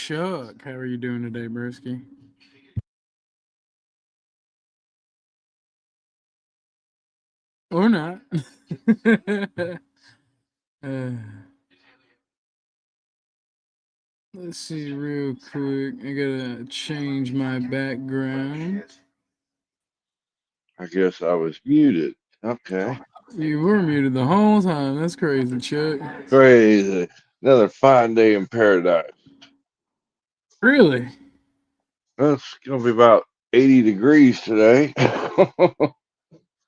Chuck. How are you doing today, Broski? Or not. uh, let's see real quick. I gotta change my background. I guess I was muted. Okay. You were muted the whole time. That's crazy, Chuck. Crazy. Another fine day in paradise. Really? Well, it's going to be about 80 degrees today.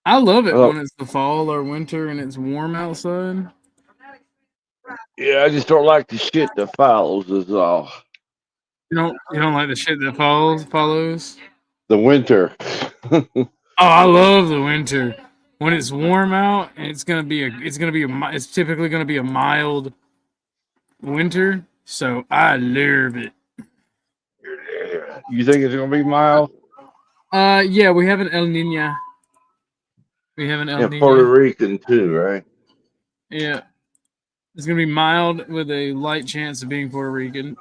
I love it Oh, when it's the fall or winter and it's warm outside. yeah, I just don't like the shit that follows is all. You don't like the shit that follows? The winter. Oh, I love the winter. When it's warm out and it's typically gonna be a mild winter, so I love it. You think it's going to be mild? Yeah, we have an El Nino. We have an El Yeah, Puerto Nino. Rican too, right? Yeah, it's gonna be mild with a light chance of being Puerto Rican.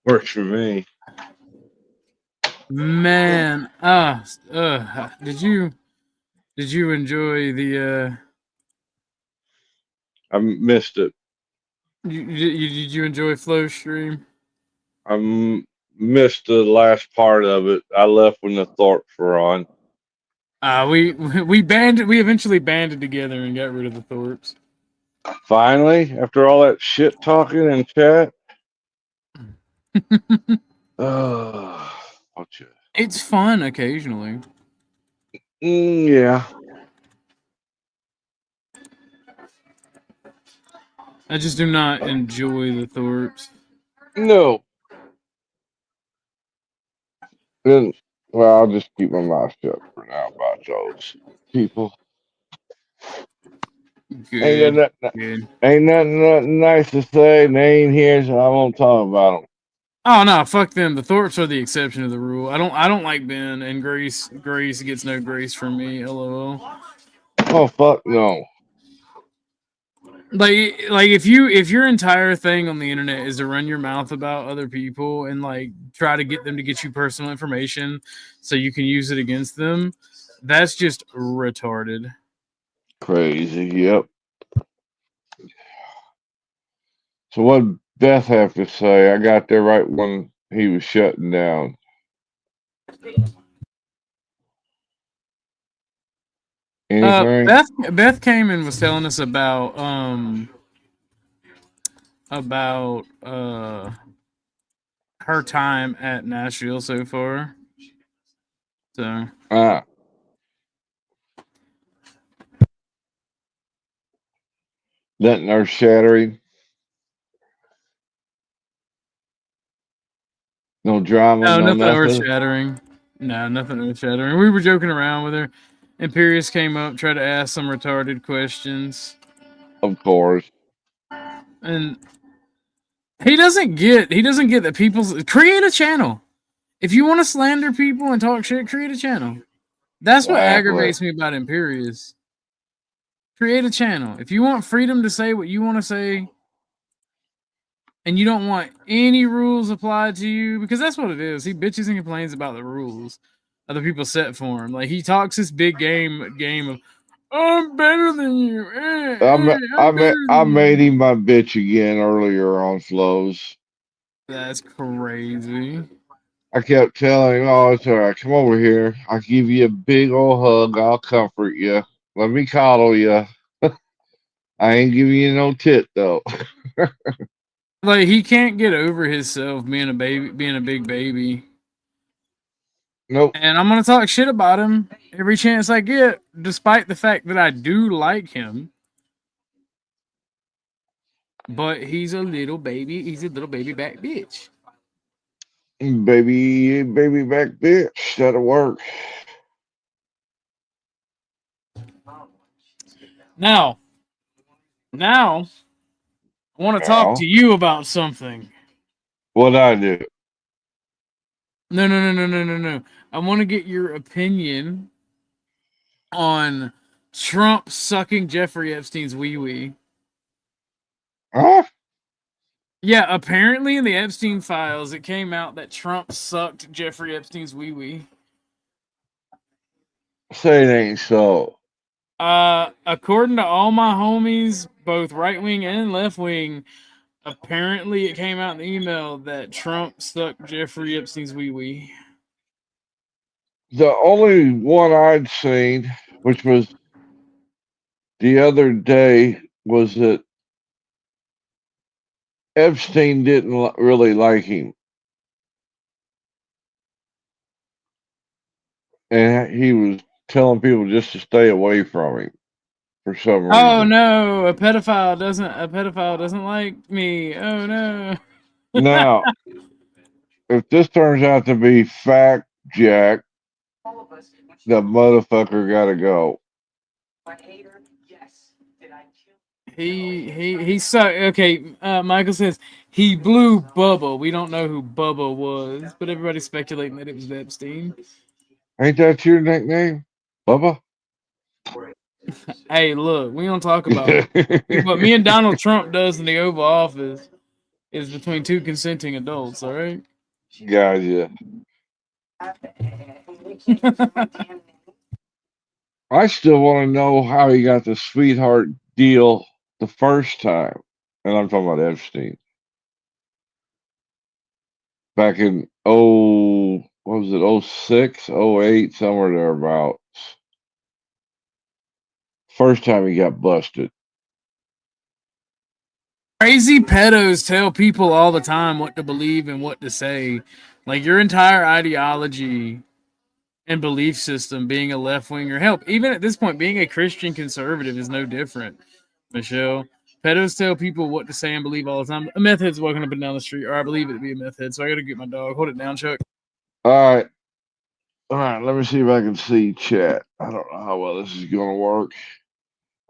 Works for me. Man, did you enjoy the I missed it. did you enjoy Flow Stream? Missed the last part of it. I left when the Thorpes were on. We eventually banded together and got rid of the Thorpes. Finally, after all that shit talking in chat. Oh, you. It's fun occasionally. Yeah. I just do not enjoy the Thorpes. No. Then, well, I'll just keep my mouth shut for now about those people. Ain't Good, nothing, good. nothing nice to say. They ain't here, so I won't talk about them. Oh no, fuck them. The Thorpes are the exception to the rule. I don't like Ben and Grace. Grace gets no grace from me. LOL. Oh fuck no. Like if your entire thing on the internet is to run your mouth about other people and like try to get them to get you personal information so you can use it against them, that's just retarded. Crazy. Yep. So what Beth have to say? I got there right when he was shutting down. Anything? Beth came and was telling us about her time at Nashville so far. So Ah. Nothing earth shattering. No drama, no, no nothing earth nothing. shattering. No, nothing earth shattering. We were joking around with her. Imperius came up, tried to ask some retarded questions, Of course. and he doesn't get that people's create a channel. If you want to slander people and talk shit, create a channel. That's what Exactly. aggravates me about Imperius. Create a channel. If you want freedom to say what you want to say, and you don't want any rules applied to you, because that's what it is. He bitches and complains about the rules other people set for him. Like he talks this big game of I'm better than you. I'm better I than made you. him my bitch again earlier on flows. That's crazy. I kept telling him, "Oh, it's all right. Come over here. I'll give you a big old hug. I'll comfort you. Let me coddle you. I ain't giving you no tit though." Like he can't get over himself being a big baby. Nope. And I'm gonna talk shit about him every chance I get, despite the fact that I do like him. But he's a little baby. He's a little baby back bitch. Baby back bitch. That'll work. Now, now, I want to talk to Now, you about something. what I do? No, no, no, no, no, no, no. I want to get your opinion on Trump sucking Jeffrey Epstein's wee wee. Huh? Yeah, apparently in the Epstein files, it came out that Trump sucked Jeffrey Epstein's wee wee. Say it ain't so. According to all my homies, both right wing and left wing, apparently it came out in the email that Trump sucked Jeffrey Epstein's wee wee. The only one I'd seen, which was the other day, was that Epstein didn't really like him. And he was telling people just to stay away from him for some Oh reason. no, a pedophile doesn't like me. Oh no. Now, if this turns out to be fact, Jack, the motherfucker got to go. He sucked. Okay, Michael says he blew Bubba. We don't know who Bubba was, but everybody's speculating that it was Epstein. Ain't that your nickname, Bubba? Hey, look, we don't talk about what me and Donald Trump does in the Oval Office is between two consenting adults. All right. Gotcha. I still want to know how he got the sweetheart deal the first time. And I'm talking about Epstein. Back in what was it, 06, 08, somewhere thereabouts. First time he got busted. Crazy pedos tell people all the time what to believe and what to say. Like your entire ideology and belief system being a left winger. Help, even at this point, being a Christian conservative is no different. Michelle, pedos tell people what to say and believe all the time. A meth head's walking up and down the street, or I believe it to be a meth head. So I got to get my dog. Hold it down, Chuck. All right. All right. Let me see if I can see chat. I don't know how well this is going to work.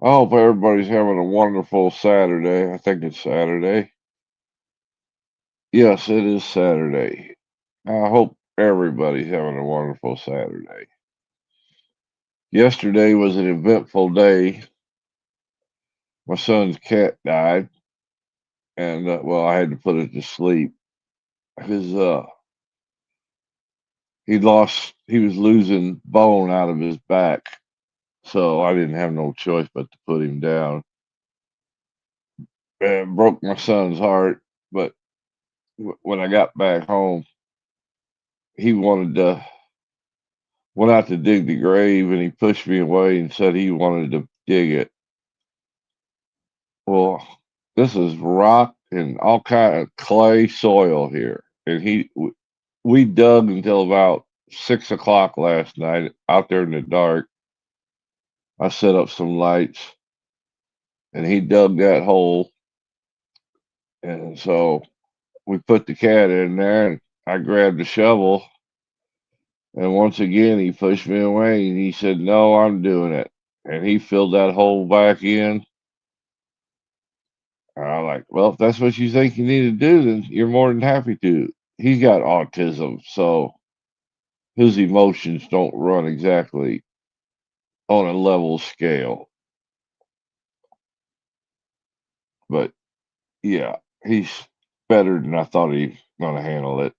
I hope everybody's having a wonderful Saturday. I think it's Saturday. Yes, it is Saturday. I hope everybody's having a wonderful Saturday. Yesterday was an eventful day. My son's cat died, and well, I had to put it to sleep. His he was losing bone out of his back, so I didn't have no choice but to put him down. And broke my son's heart, but when I got back home, he went out to dig the grave, and he pushed me away and said he wanted to dig it. Well, this is rock and all kind of clay soil here, and we dug until about 6 o'clock last night out there in the dark. I set up some lights, and he dug that hole, and so we put the cat in there, and I grabbed the shovel, and once again he pushed me away, and he said, "No, I'm doing it," and he filled that hole back in. And I'm like, well, if that's what you think you need to do, then you're more than happy to. He's got autism, so his emotions don't run exactly on a level scale. But yeah, he's better than I thought he was going to handle it.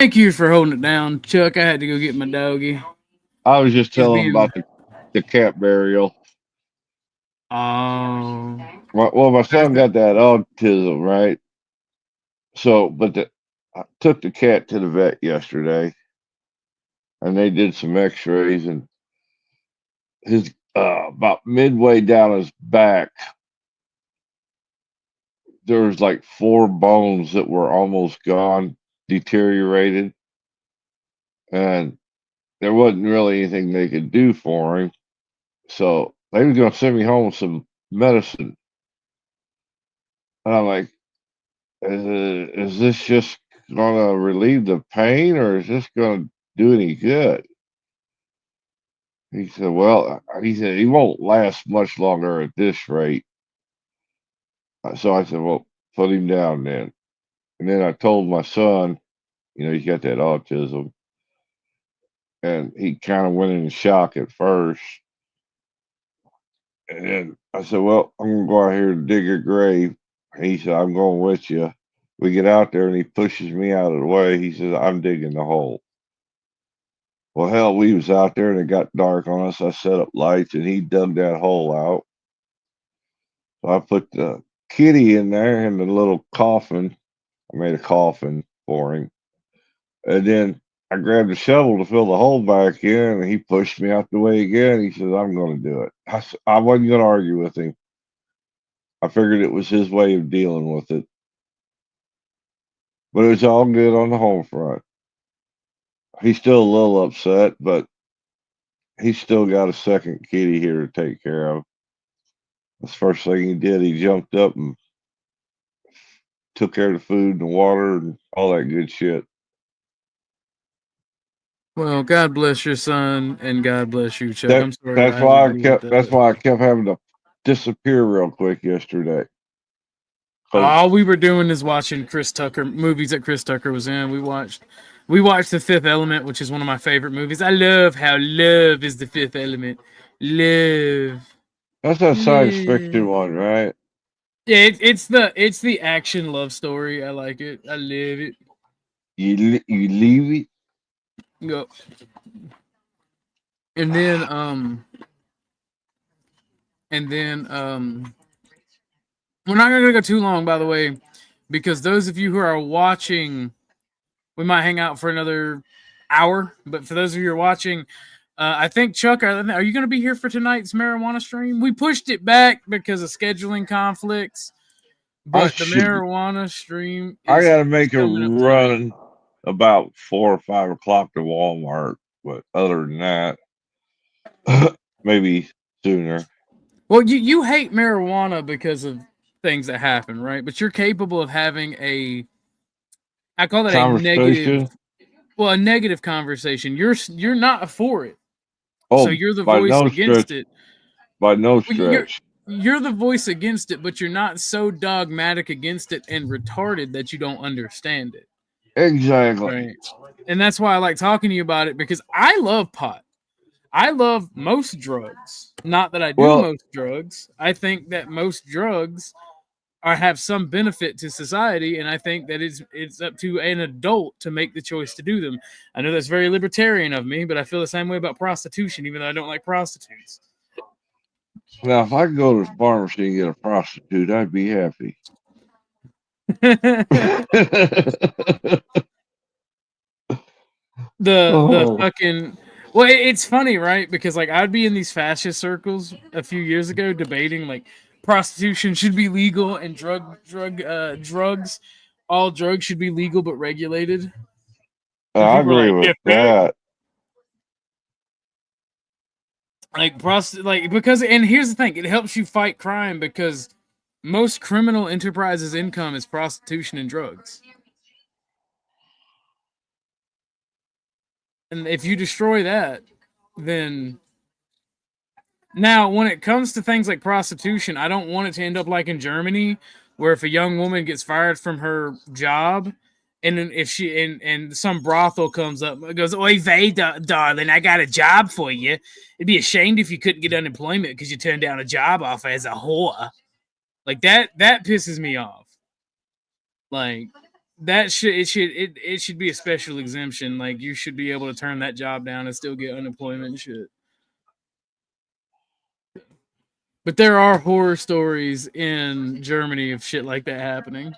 Thank you for holding it down, Chuck. I had to go get my doggy. I was just He's telling him being. about the cat burial. Oh. Well, my son got that autism, right? So, I took the cat to the vet yesterday, and they did some X-rays, and his about midway down his back, there was like four bones that were almost gone, deteriorated, and there wasn't really anything they could do for him. So they were going to send me home with some medicine. And I'm like, is this just going to relieve the pain, or is this going to do any good? He said, well, he said, he won't last much longer at this rate. So I said, well, put him down then. And then I told my son, he's got that autism. And he kind of went in shock at first. And then I said, well, I'm going to go out here and dig a grave. He said, I'm going with you. We get out there and he pushes me out of the way. He says, I'm digging the hole. Well, hell, we was out there and it got dark on us. I set up lights and he dug that hole out. So I put the kitty in there in the little coffin. I made a coffin for him. And then I grabbed a shovel to fill the hole back in and he pushed me out the way again. He says, I'm going to do it. I wasn't going to argue with him. I figured it was his way of dealing with it. But it was all good on the home front. He's still a little upset, but he's still got a second kitty here to take care of. That's the first thing he did. He jumped up and took care of the food and the water and all that good shit. Well, God bless your son, and God bless you, Chuck. I'm sorry to That's have why to deal with that. that's why I kept having to disappear real quick yesterday. All we were doing is watching Chris Tucker movies that Chris Tucker was in. We watched The Fifth Element, which is one of my favorite movies. I love how love is the fifth element. Love. That's that science fiction Love. one, right? Yeah, it's the action love story. I like it. I love it. You leave it. Go. And then we're not gonna go too long, by the way, because those of you who are watching, we might hang out for another hour. But for those of you who are watching, I think Chuck, are you going to be here for tonight's marijuana stream? We pushed it back because of scheduling conflicts, but the marijuana stream I is got to make a coming up run tonight. about 4 or 5 o'clock to Walmart, but other than that, maybe sooner. Well, you hate marijuana because of things that happen, right? But you're capable of having I call that a negative, a negative conversation. You're not for it. Oh, So you're the by voice no against stretch. it. By no stretch. You're the voice against it, but you're not so dogmatic against it and retarded that you don't understand it. Exactly. Right. And that's why I like talking to you about it, because I love pot. I love most drugs. Not that I do most drugs. I think that most drugs have some benefit to society, and I think that it's up to an adult to make the choice to do them. I know that's very libertarian of me, but I feel the same way about prostitution, even though I don't like prostitutes. Now, if I could go to the pharmacy and get a prostitute, I'd be happy. the fucking it's funny, right? Because like I'd be in these fascist circles a few years ago debating like prostitution should be legal and drugs, all drugs should be legal but regulated. I agree with that. Because, and here's the thing, it helps you fight crime because most criminal enterprises' income is prostitution and drugs. And if you destroy that, then now when it comes to things like prostitution, I don't want it to end up like in Germany, where if a young woman gets fired from her job, and then if she and some brothel comes up and goes, "Oy vey, darling, I got a job for you. It'd be ashamed if you couldn't get unemployment because you turned down a job offer as a whore." Like that pisses me off. Like that it should be a special exemption. Like you should be able to turn that job down and still get unemployment and shit. But there are horror stories in Germany of shit like that happening.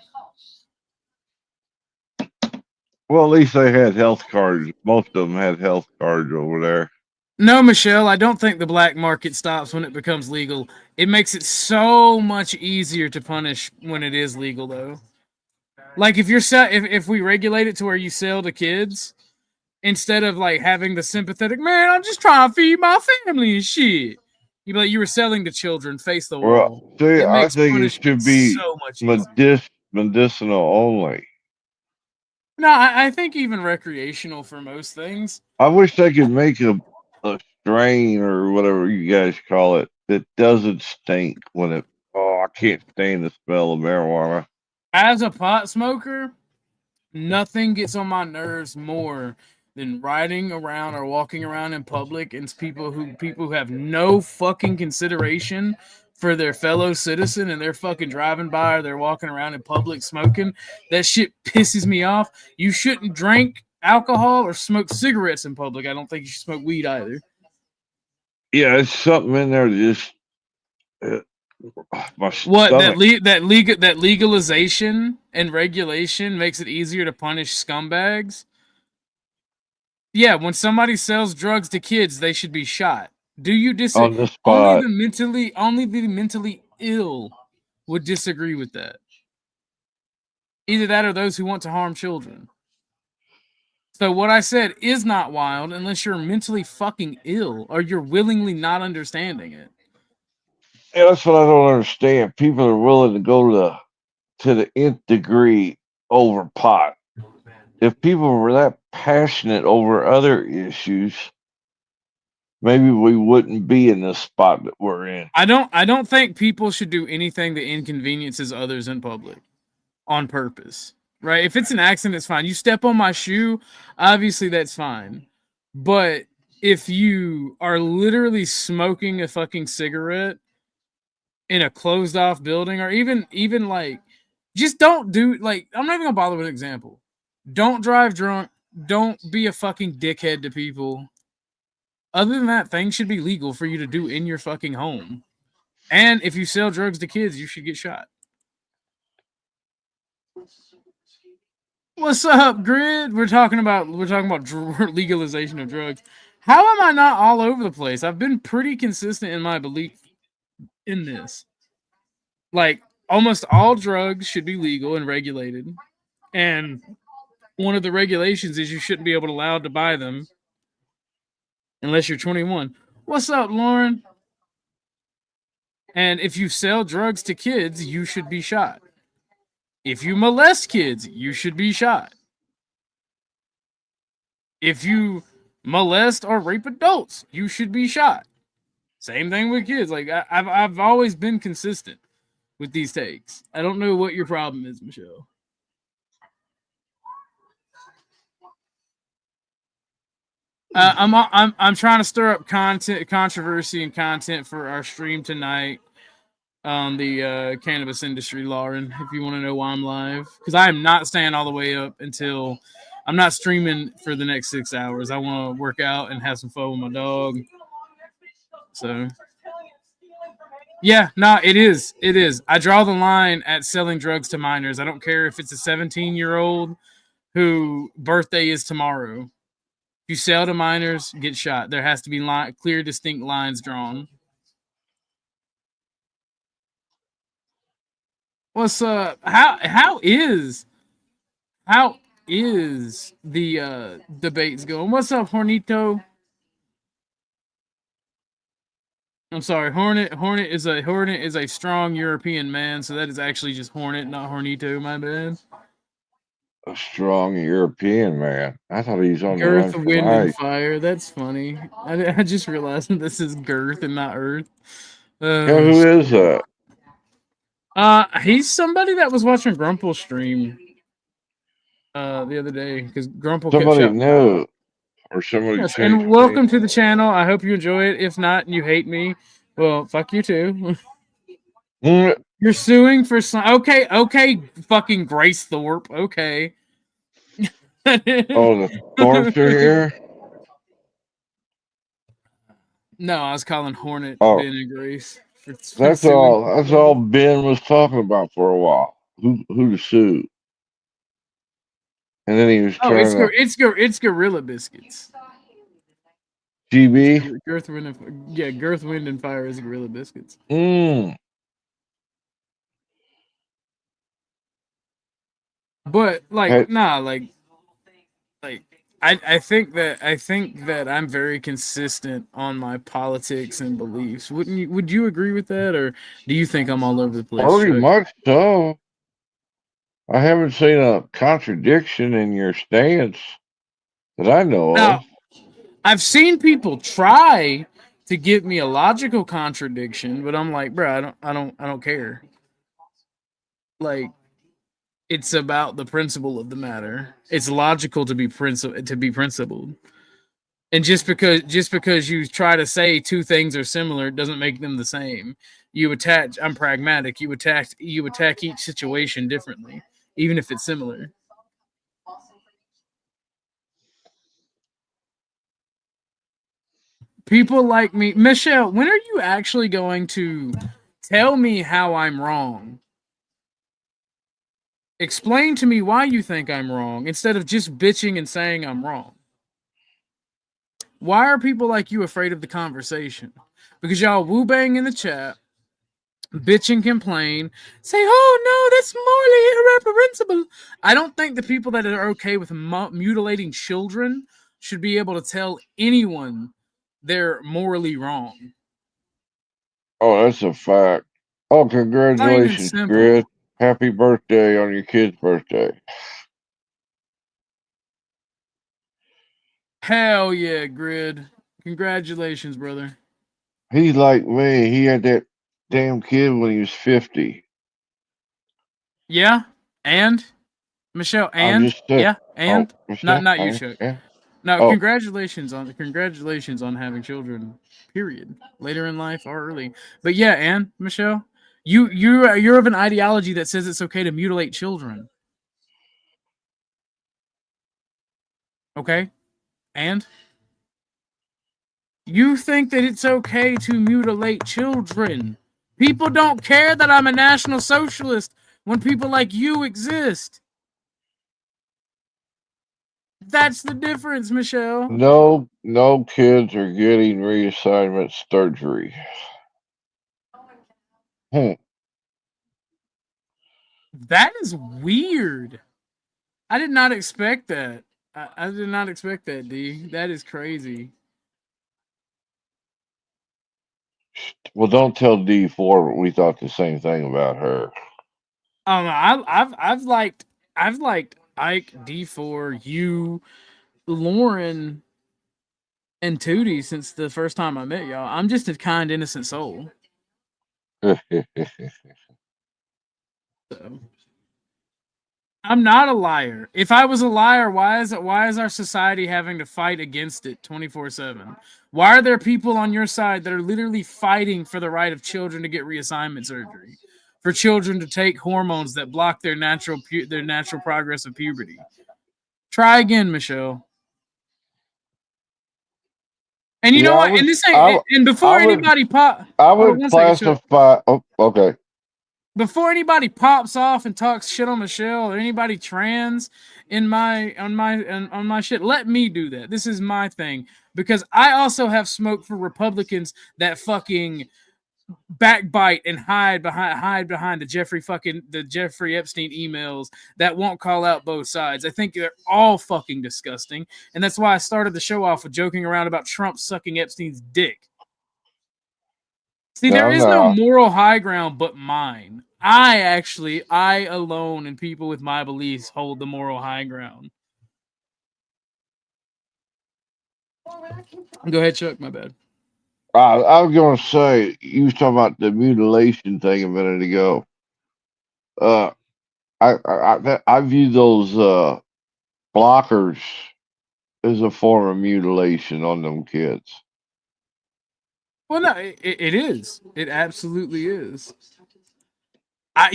Well, at least they had health cards. Most of them had health cards over there. No, Michelle, I don't think the black market stops when it becomes legal. It makes it so much easier to punish when it is legal, though. Like if we regulate it to where you sell to kids, instead of like having the sympathetic, man, I'm just trying to feed my family and shit. You like you were selling to children, face the wall. Well, see, I think it should be so much medicinal only. No, I think even recreational for most things. I wish they could make a strain or whatever you guys call it that doesn't stink when it. Oh, I can't stand the smell of marijuana. As a pot smoker, nothing gets on my nerves more than riding around or walking around in public and people who have no fucking consideration for their fellow citizen and they're fucking driving by or they're walking around in public smoking, that shit pisses me off. You shouldn't drink alcohol or smoke cigarettes in public. I don't think you should smoke weed either. Yeah, it's something in there that just my What stomach. that legalization and regulation makes it easier to punish scumbags? Yeah, when somebody sells drugs to kids, they should be shot. Do you disagree? On the spot. Only the mentally ill would disagree with that. Either that or those who want to harm children. So what I said is not wild unless you're mentally fucking ill or you're willingly not understanding it. Yeah, that's what I don't understand. People are willing to go to the nth degree over pot. If people were that passionate over other issues, maybe we wouldn't be in the spot that we're in. I don't think people should do anything that inconveniences others in public on purpose. Right? If it's an accident, it's fine. You step on my shoe, obviously that's fine. But if you are literally smoking a fucking cigarette in a closed off building, or even like, just don't do, like, I'm not even gonna bother with an example. Don't drive drunk. Don't be a fucking dickhead to people. Other than that, things should be legal for you to do in your fucking home. And if you sell drugs to kids, you should get shot. What's up, Grid? We're talking about legalization of drugs. How am I not all over the place? I've been pretty consistent in my belief in this. Like, almost all drugs should be legal and regulated. And one of the regulations is you shouldn't be allowed to buy them unless you're 21. What's up, Lauren? And if you sell drugs to kids, you should be shot. If you molest kids, you should be shot. If you molest or rape adults, you should be shot. Same thing with kids. Like, I've always been consistent with these takes. I don't know what your problem is, Michelle. I'm trying to stir up controversy and content for our stream tonight on the cannabis industry, Lauren. If you want to know why I'm live, because I am not staying all the way up until I'm not streaming for the next 6 hours. I want to work out and have some fun with my dog. So, yeah, no, it is. It is. I draw the line at selling drugs to minors. I don't care if it's a 17-year-old whose birthday is tomorrow. If you sell to minors, get shot. There has to be clear, distinct lines drawn. What's how is the debates going? What's up, Hornito? I'm sorry, Hornet is a strong European man, so that is actually just Hornet, not Hornito. My bad. A strong European man. I thought he was on the Girth, run from wind, and ice. fire. That's funny. I just realized that this is Girth and not Earth. Yeah, who is that? He's somebody that was watching Grumple stream the other day because Grumple Somebody kept shouting. knew, or somebody. Yes, and welcome to the channel. I hope you enjoy it. If not, and you hate me, well, fuck you too. You're suing for some. Okay, fucking Grace Thorpe. Okay. Oh, the Thorpes are here. No, I was calling Hornet Oh, Ben and Grace. That's all Ben was talking about for a while. Who to sue? And then he was trying it's Gorilla Biscuits. GB. Girth, Wind, and Fire is Gorilla Biscuits. But like, I think that I'm very consistent on my politics and beliefs. Would you agree with that, or do you think I'm all over the place? Pretty much so. I haven't seen a contradiction in your stance that I know of. I've seen people try to give me a logical contradiction, but I'm like, bro, I don't care. Like, it's about the principle of the matter. It's logical to be principled. And just because you try to say two things are similar doesn't make them the same. I'm pragmatic. You attack each situation differently, even if it's similar. People like me, Michelle, when are you actually going to tell me how I'm wrong? Explain to me why you think I'm wrong instead of just bitching and saying I'm wrong. Why are people like you afraid of the conversation? Because y'all woo bang in the chat, bitch and complain, say, "Oh no, that's morally irreprehensible." I don't think the people that are okay with mutilating children should be able to tell anyone they're morally wrong. Oh, that's a fact. Oh, Plain and congratulations, simple. Grid. Happy birthday on your kid's birthday. Hell yeah, Grid. Congratulations, brother. He's like me. He had that damn kid when he was 50. Yeah, and Michelle, I'm and just saying. yeah, Oh, and Michelle, not you, I Chuck. understand. No, Oh, congratulations on having children. Period. Later in life or early, but yeah, and Michelle, you're of an ideology that says it's okay to mutilate children. Okay, and you think that it's okay to mutilate children. People don't care that I'm a national socialist when people like you exist. That's the difference, Michelle. no kids are getting reassignment surgery. Hmm. That is weird. I did not expect that. I did not expect that, D. That is crazy. Well, don't tell D4, but we thought the same thing about her. Oh no, I've liked Ike, D4, you, Lauren, and Tootie since the first time I met y'all. I'm just a kind, innocent soul. So I'm not a liar. If I was a liar, why is our society having to fight against it 24/7? Why are there people on your side that are literally fighting for the right of children to get reassignment surgery? For children to take hormones that block their natural progress of puberty. Try again, Michelle. And you know Yeah, what? And this I, ain't. And I before would, anybody pop, I hold on would one second, Chuck. classify. Oh, okay. Before anybody pops off and talks shit on Michelle or anybody trans in on my shit, let me do that. This is my thing because I also have smoke for Republicans that fucking backbite and hide behind the Jeffrey Epstein emails that won't call out both sides. I think they're all fucking disgusting, and that's why I started the show off with joking around about Trump sucking Epstein's dick. See, there Now, is no now. moral high ground but mine. I alone and people with my beliefs hold the moral high ground. Go ahead, Chuck. My bad. I was going to say, you was talking about the mutilation thing a minute ago. Uh, I view those blockers as a form of mutilation on them kids. Well, no, it is. It absolutely is.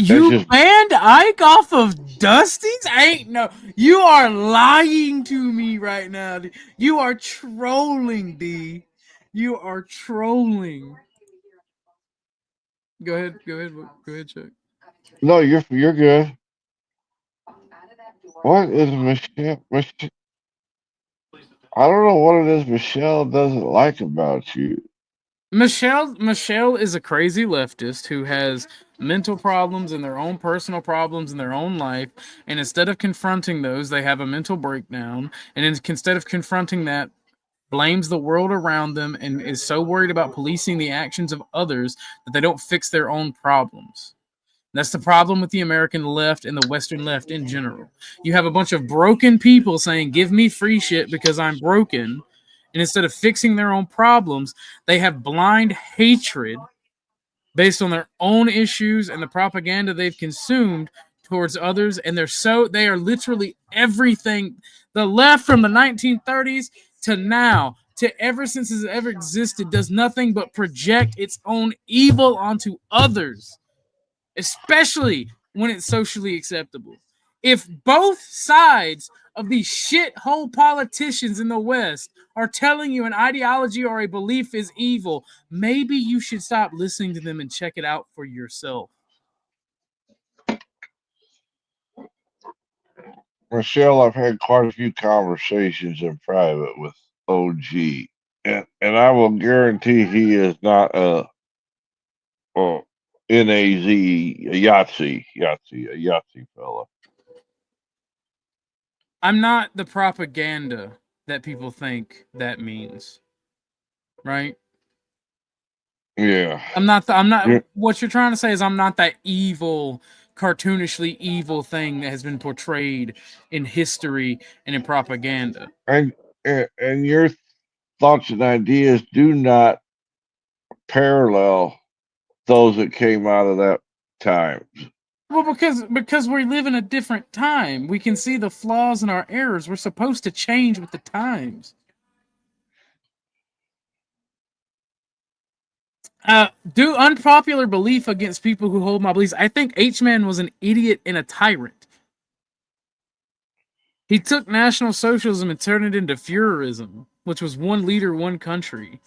That's You just banned Ike off of Dusty's? Ain't no. You are lying to me right now. D. You are trolling, D. You are trolling. Go ahead. Go ahead. Go ahead, Chuck. no. You're good. What is Michelle? I don't know what it is Michelle doesn't like about you. Michelle is a crazy leftist who has mental problems and their own personal problems in their own life, and instead of confronting those, they have a mental breakdown, and instead of confronting that, blames the world around them and is so worried about policing the actions of others that they don't fix their own problems. That's the problem with the American left and the Western left in general. You have a bunch of broken people saying, "Give me free shit because I'm broken." And instead of fixing their own problems, they have blind hatred based on their own issues and the propaganda they've consumed towards others. And they are literally everything. The left from the 1930s to now ever since it's ever existed does nothing but project its own evil onto others, especially when it's socially acceptable. If both sides of these shithole politicians in the West are telling you an ideology or a belief is evil, maybe you should stop listening to them and check it out for yourself. Michelle, I've had quite a few conversations in private with OG, and I will guarantee he is not a NAZ, a Yahtzee fella. I'm not the propaganda that people think that means, right? Yeah. I'm not. Yeah. What you're trying to say is I'm not that evil, cartoonishly evil thing that has been portrayed in history and in propaganda. And, and your thoughts and ideas do not parallel those that came out of that time. Well, because we live in a different time. We can see the flaws in our errors. We're supposed to change with the times. Do unpopular belief against people who hold my beliefs. I think H-Man was an idiot and a tyrant. He took National Socialism and turned it into Führerism, which was one leader, one country.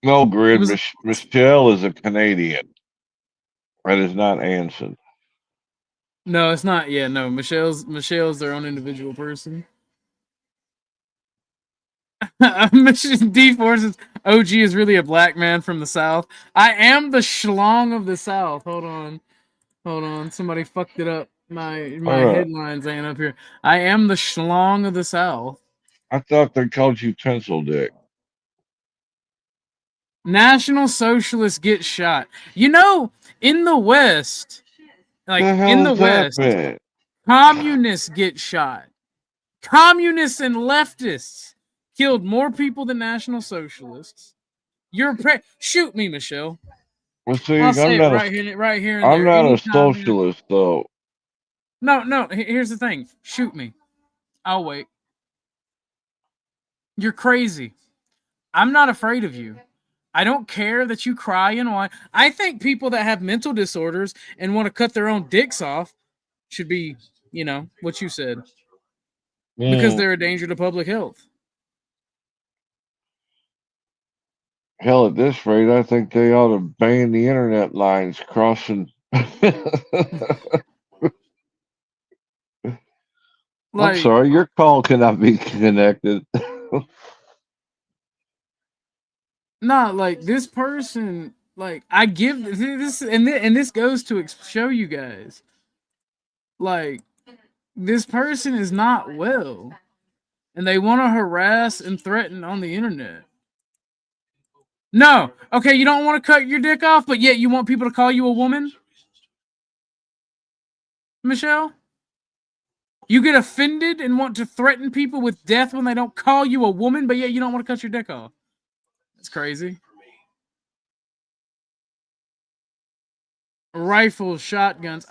No, It Grid. was Michelle is a Canadian. That is not Anson. no, it's not. Yeah, no. Michelle's their own individual person. Mission D Forces OG is really a black man from the South. I am the schlong of the South. Hold on. Somebody fucked it up. My headlines ain't up here. I am the schlong of the South. I thought they called you Pencil Dick. National Socialists get shot. You know, in the West, like The in hell the has that West, been? communists get shot. Communists and leftists killed more people than National Socialists. Shoot me, Michelle. Well, see, I'll say it right here and I'm there. not a Anytime. socialist though. No. Here's the thing. Shoot me. I'll wait. You're crazy. I'm not afraid of you. I don't care that you cry and whine. I think people that have mental disorders and want to cut their own dicks off should be, what you said, because they're a danger to public health. Hell, at this rate, I think they ought to ban the internet lines crossing. I'm sorry, your call cannot be connected. Not like this person. Like I give this, and this goes to show you guys. Like this person is not well, and they want to harass and threaten on the internet. No, okay, you don't want to cut your dick off, but yet you want people to call you a woman, Michelle. You get offended and want to threaten people with death when they don't call you a woman, but yet you don't want to cut your dick off. That's crazy. Rifles, shotguns.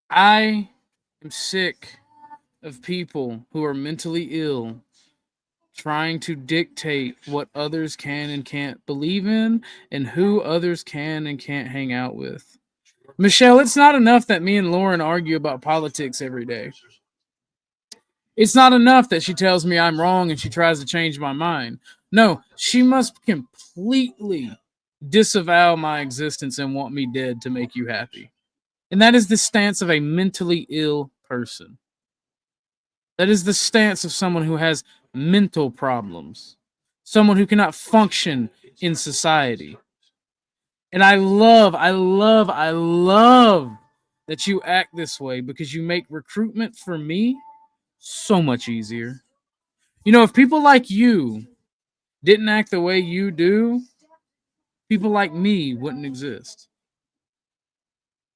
I am sick of people who are mentally ill trying to dictate what others can and can't believe in and who others can and can't hang out with. Michelle, it's not enough that me and Lauren argue about politics every day. It's not enough that she tells me I'm wrong and she tries to change my mind. No, she must completely disavow my existence and want me dead to make you happy. And that is the stance of a mentally ill person. That is the stance of someone who has mental problems, someone who cannot function in society. And I love that you act this way because you make recruitment for me so much easier. If people like you didn't act the way you do, people like me wouldn't exist.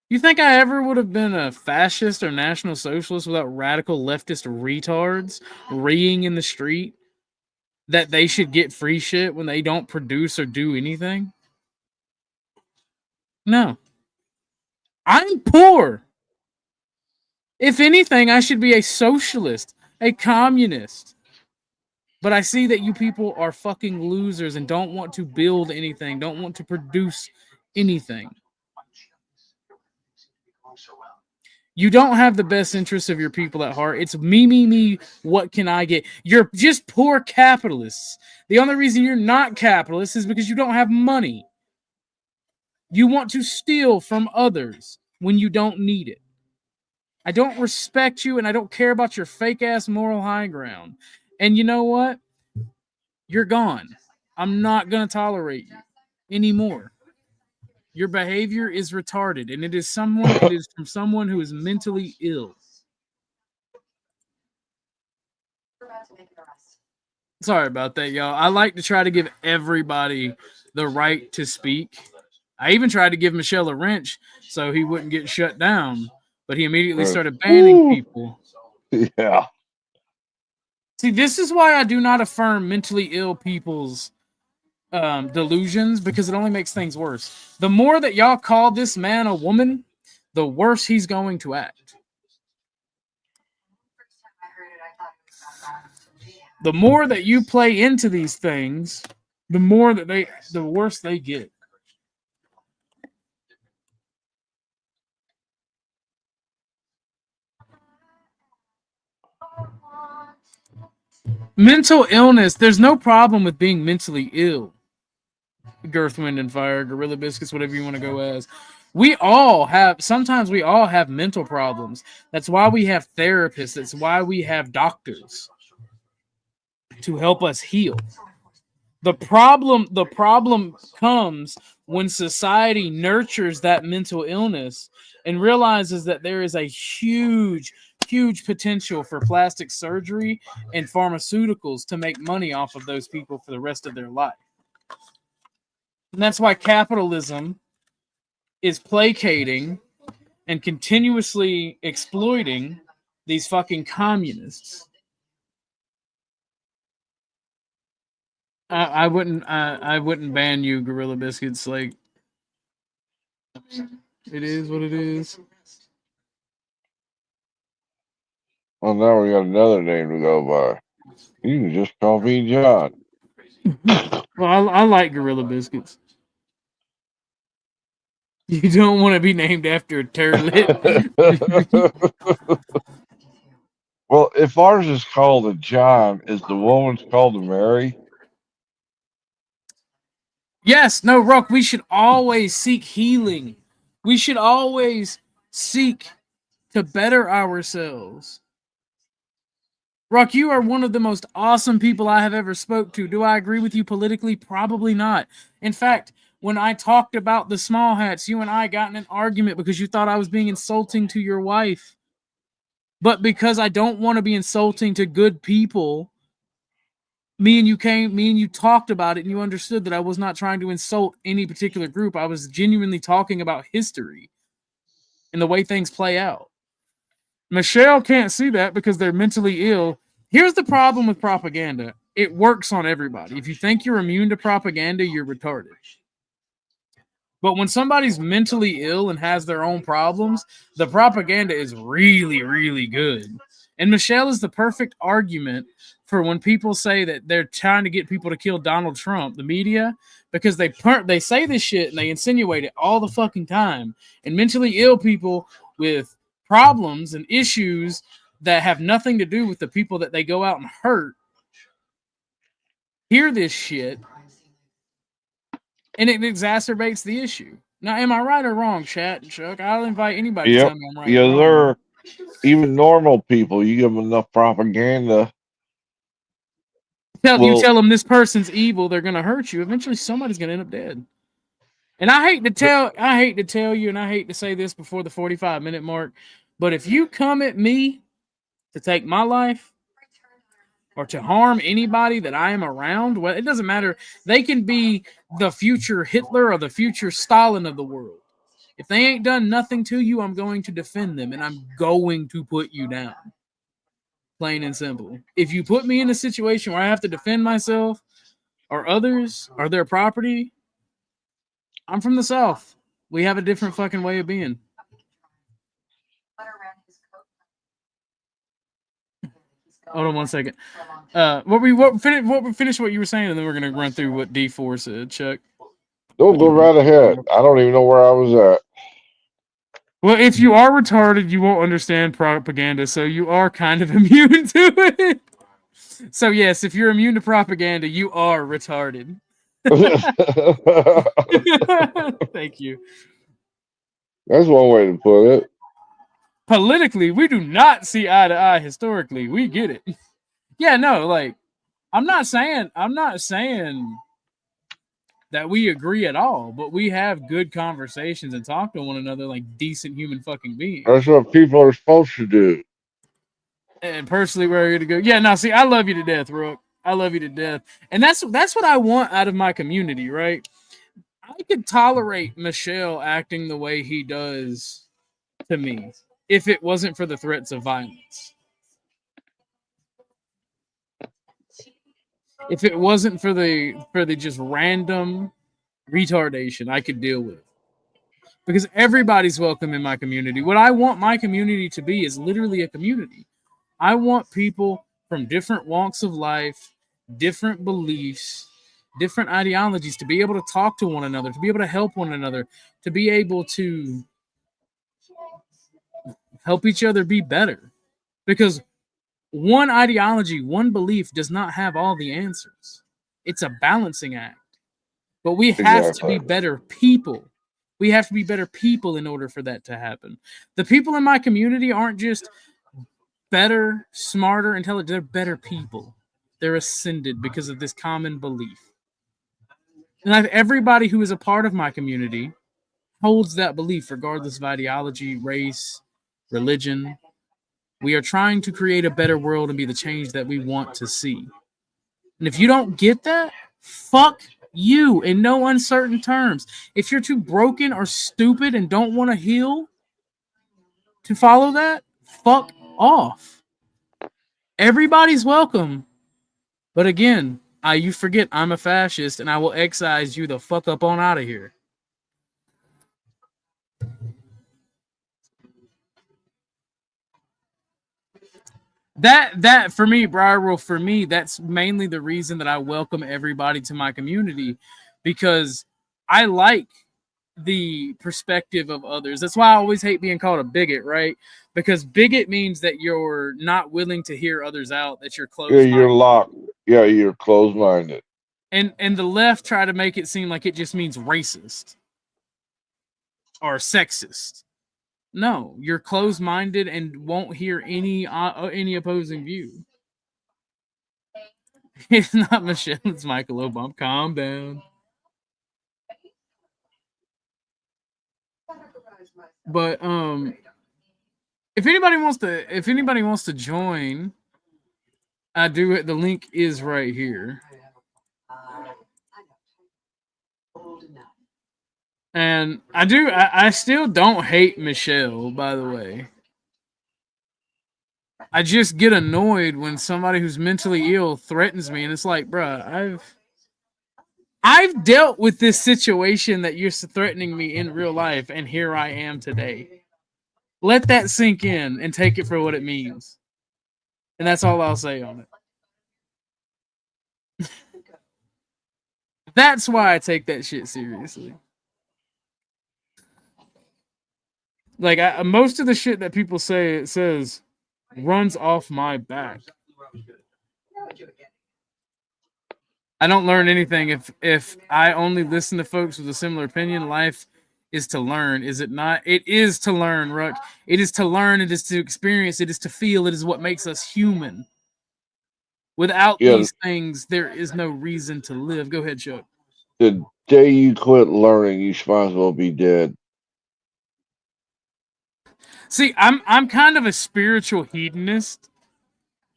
You think I ever would have been a fascist or national socialist without radical leftist retards reeing in the street that they should get free shit when they don't produce or do anything? No. I'm poor. If anything, I should be a socialist, a communist. But I see that you people are fucking losers and don't want to build anything, don't want to produce anything. You don't have the best interests of your people at heart. It's me, what can I get? You're just poor capitalists. The only reason you're not capitalists is because you don't have money. You want to steal from others when you don't need it. I don't respect you and I don't care about your fake ass moral high ground. And you know what? You're gone. I'm not going to tolerate you anymore. Your behavior is retarded and it is from someone who is mentally ill. Sorry about that, y'all. I like to try to give everybody the right to speak. I even tried to give Michelle a wrench so he wouldn't get shut down, but he immediately started banning people. Yeah. See, this is why I do not affirm mentally ill people's delusions, because it only makes things worse. The more that y'all call this man a woman, the worse he's going to act. The more that you play into these things, the worse they get. Mental illness, there's no problem with being mentally ill. Girth, Wind, and Fire, Gorilla Biscuits, whatever you want to go as. Sometimes we all have mental problems. That's why we have therapists. That's why we have doctors to help us heal. The problem comes when society nurtures that mental illness and realizes that there is a huge potential for plastic surgery and pharmaceuticals to make money off of those people for the rest of their life. And that's why capitalism is placating and continuously exploiting these fucking communists. I wouldn't ban you, Gorilla Biscuits. Like, it is what it is. Well, now we got another name to go by. You can just call me John. Well, I like Gorilla Biscuits. You don't want to be named after a turlet. Well, if ours is called a John, is the woman's called a Mary? Yes, no, Rock, we should always seek healing. We should always seek to better ourselves. Rock, you are one of the most awesome people I have ever spoke to. Do I agree with you politically? Probably not. In fact, when I talked about the small hats, you and I got in an argument because you thought I was being insulting to your wife. But because I don't want to be insulting to good people, me and you talked about it and you understood that I was not trying to insult any particular group. I was genuinely talking about history and the way things play out. Michelle can't see that because they're mentally ill. Here's the problem with propaganda. It works on everybody. If you think you're immune to propaganda, you're retarded. But when somebody's mentally ill and has their own problems, the propaganda is really, really good. And Michelle is the perfect argument for when people say that they're trying to get people to kill Donald Trump, the media, because they say this shit and they insinuate it all the fucking time. And mentally ill people with problems and issues that have nothing to do with the people that they go out and hurt hear this shit and it exacerbates the issue. Now, am I right or wrong, chat and Chuck? I'll invite anybody to tell me I'm right. Yes, sir. Even normal people, you give them enough propaganda. You tell them this person's evil, they're gonna hurt you. Eventually, somebody's gonna end up dead. And I hate to tell you, and I hate to say this before the 45-minute mark, but if you come at me to take my life or to harm anybody that I am around, well, it doesn't matter. They can be the future Hitler or the future Stalin of the world. If they ain't done nothing to you, I'm going to defend them and I'm going to put you down. Plain and simple. If you put me in a situation where I have to defend myself or others or their property, I'm from the South. We have a different fucking way of being. Hold on 1 second. Finish what you were saying, and then we're gonna run through what D4 said, Chuck. Don't go right ahead. I don't even know where I was at. Well, if you are retarded, you won't understand propaganda, so you are kind of immune to it. So yes, if you're immune to propaganda, you are retarded. Thank you. That's one way to put it. Politically, we do not see eye to eye historically. We get it. Yeah, no, like I'm not saying that we agree at all, but we have good conversations and talk to one another like decent human fucking beings. That's what people are supposed to do. And personally, where are you to go? Yeah, now see, I love you to death, Rook. I love you to death, and that's what I want out of my community, right? I could tolerate Michelle acting the way he does to me if it wasn't for the threats of violence. If it wasn't for the just random retardation, I could deal with. Because everybody's welcome in my community. What I want my community to be is literally a community. I want people from different walks of life, different beliefs, different ideologies to be able to talk to one another, to be able to help one another, to be able to help each other be better. Because one ideology, one belief does not have all the answers. It's a balancing act. But we have to be better people. We have to be better people in order for that to happen. The people in my community aren't just better, smarter, intelligent. They're better people. They're ascended because of this common belief. And everybody who is a part of my community holds that belief regardless of ideology, race, religion. We are trying to create a better world and be the change that we want to see. And if you don't get that, fuck you in no uncertain terms. If you're too broken or stupid and don't want to heal to follow that, fuck off. Everybody's welcome. But again, you forget I'm a fascist and I will excise you the fuck up on out of here. That for me, Briar, for me, that's mainly the reason that I welcome everybody to my community, because I like the perspective of others. That's why I always hate being called a bigot, right? Because bigot means that you're not willing to hear others out, that you're closed. Yeah, you're locked. Yeah, you're closed-minded. And the left try to make it seem like it just means racist or sexist. No, you're closed-minded and won't hear any opposing view. It's not Michelle, it's Michael Obama. Calm down. But if anybody wants to join, I do it. The link is right here. And I still don't hate Michelle, by the way. I just get annoyed when somebody who's mentally ill threatens me, and it's like, bruh, I've dealt with this situation that you're threatening me in real life, and here I am today. Let that sink in and take it for what it means. And that's all I'll say on it. That's why I take that shit seriously. Like, most of the shit that people say, it says, runs off my back. I don't learn anything if I only listen to folks with a similar opinion. Life is to learn, is it not? It is to learn, Ruck. It is to learn. It is to experience. It is to feel. It is what makes us human. Without these things, there is no reason to live. Go ahead, Chuck. The day you quit learning, you might as well be dead. See, I'm kind of a spiritual hedonist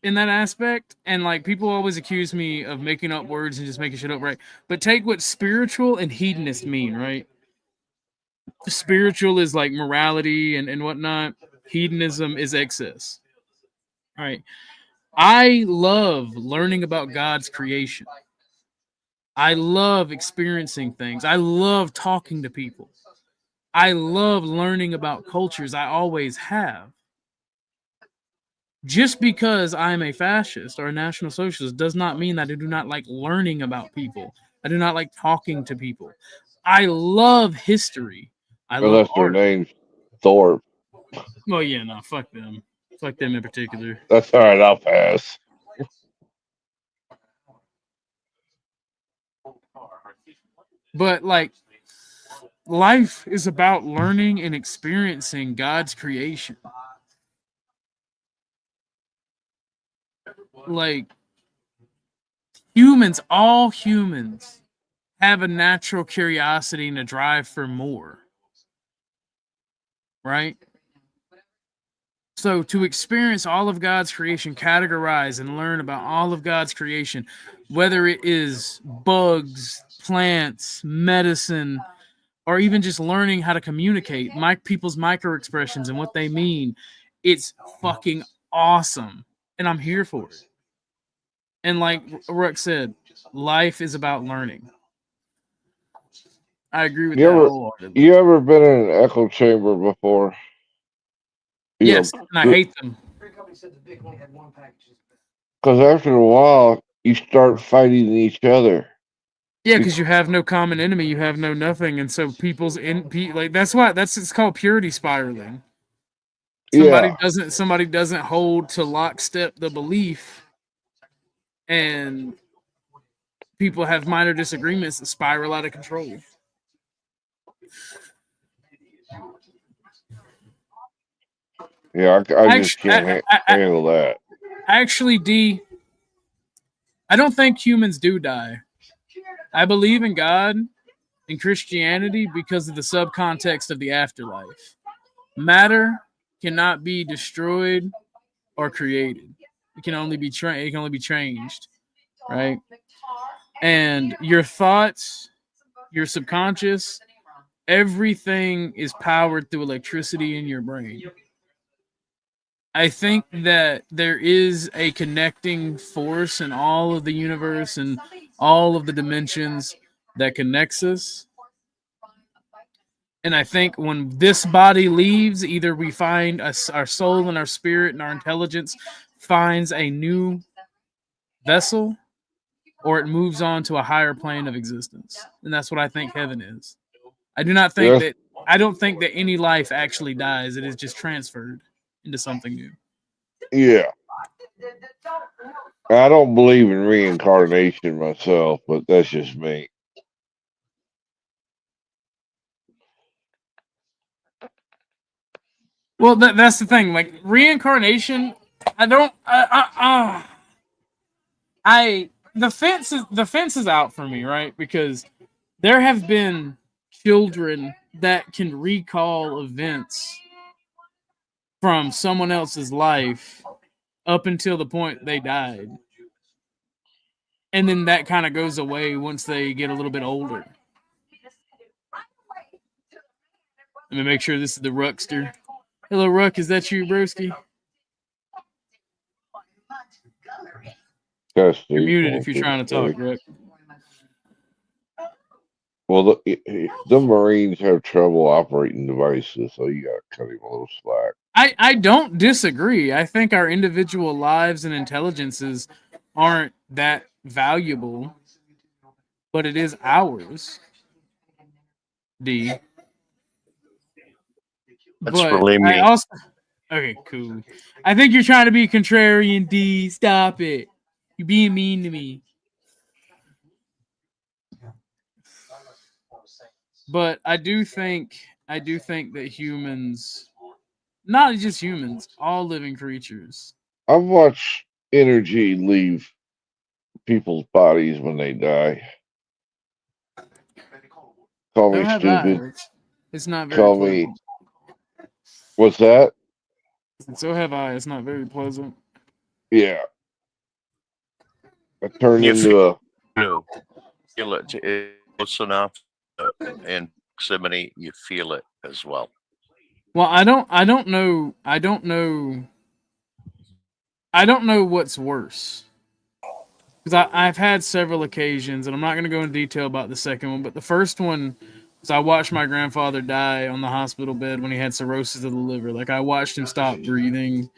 in that aspect, and like people always accuse me of making up words and just making shit up, right? But take what spiritual and hedonist mean, right? Spiritual is like morality and whatnot. Hedonism is excess. All right. I love learning about God's creation. I love experiencing things. I love talking to people. I love learning about cultures. I always have. Just because I'm a fascist or a national socialist does not mean that I do not like learning about people. I do not like talking to people. I love history. I love Unless their art. name's Thorpe. Well, yeah, no, fuck them. Fuck them in particular. That's all right. I'll pass. But like, life is about learning and experiencing God's creation. Like, humans, all humans, have a natural curiosity and a drive for more. Right? So to experience all of God's creation, categorize and learn about all of God's creation, whether it is bugs, plants, medicine, or even just learning how to communicate, people's micro expressions and what they mean, it's fucking awesome. And I'm here for it. And like Ruck said, life is about learning. I agree with that wholeheartedly. You ever been in an echo chamber before? Yes, and I hate them. Because after a while, you start fighting each other. Yeah, because you have no common enemy, you have no nothing, and so it's called purity spiraling. Somebody doesn't hold to lockstep the belief, and people have minor disagreements that spiral out of control. Yeah, I just can't handle that. Actually, D, I don't think humans do die. I believe in God and Christianity because of the subcontext of the afterlife. Matter cannot be destroyed or created. It can only be changed, right? And your thoughts, your subconscious, everything is powered through electricity in your brain. I think that there is a connecting force in all of the universe and all of the dimensions that connects us. And I think when this body leaves, either we find our soul and our spirit and our intelligence finds a new vessel, or it moves on to a higher plane of existence. And that's what I think heaven is. I don't think that any life actually dies. It is just transferred into something new. Yeah. I don't believe in reincarnation myself, but that's just me. Well, that's the thing. Like reincarnation, the fence is out for me, right? Because there have been children that can recall events from someone else's life up until the point they died. And then that kind of goes away once they get a little bit older. Let me make sure this is the Ruckster. Hello, Ruck. Is that you, broski? You're muted if you're trying to talk, Ruck. Well, the Marines have trouble operating devices, so you got to cut him a little slack. I don't disagree. I think our individual lives and intelligences aren't that valuable, but it is ours. D. That's really me. Okay, cool. I think you're trying to be contrarian, D. Stop it. You're being mean to me. But I do think that humans, not just humans, all living creatures. I've watched energy leave people's bodies when they die. Call me stupid. It's not very pleasant. What's that? So have I. It's not very pleasant. Yeah. I turned into a. Feel it close enough in proximity. You feel it as well. Well, I don't know what's worse. Because I've had several occasions, and I'm not going to go into detail about the second one, but the first one was I watched my grandfather die on the hospital bed when he had cirrhosis of the liver. Like, I watched him stop breathing,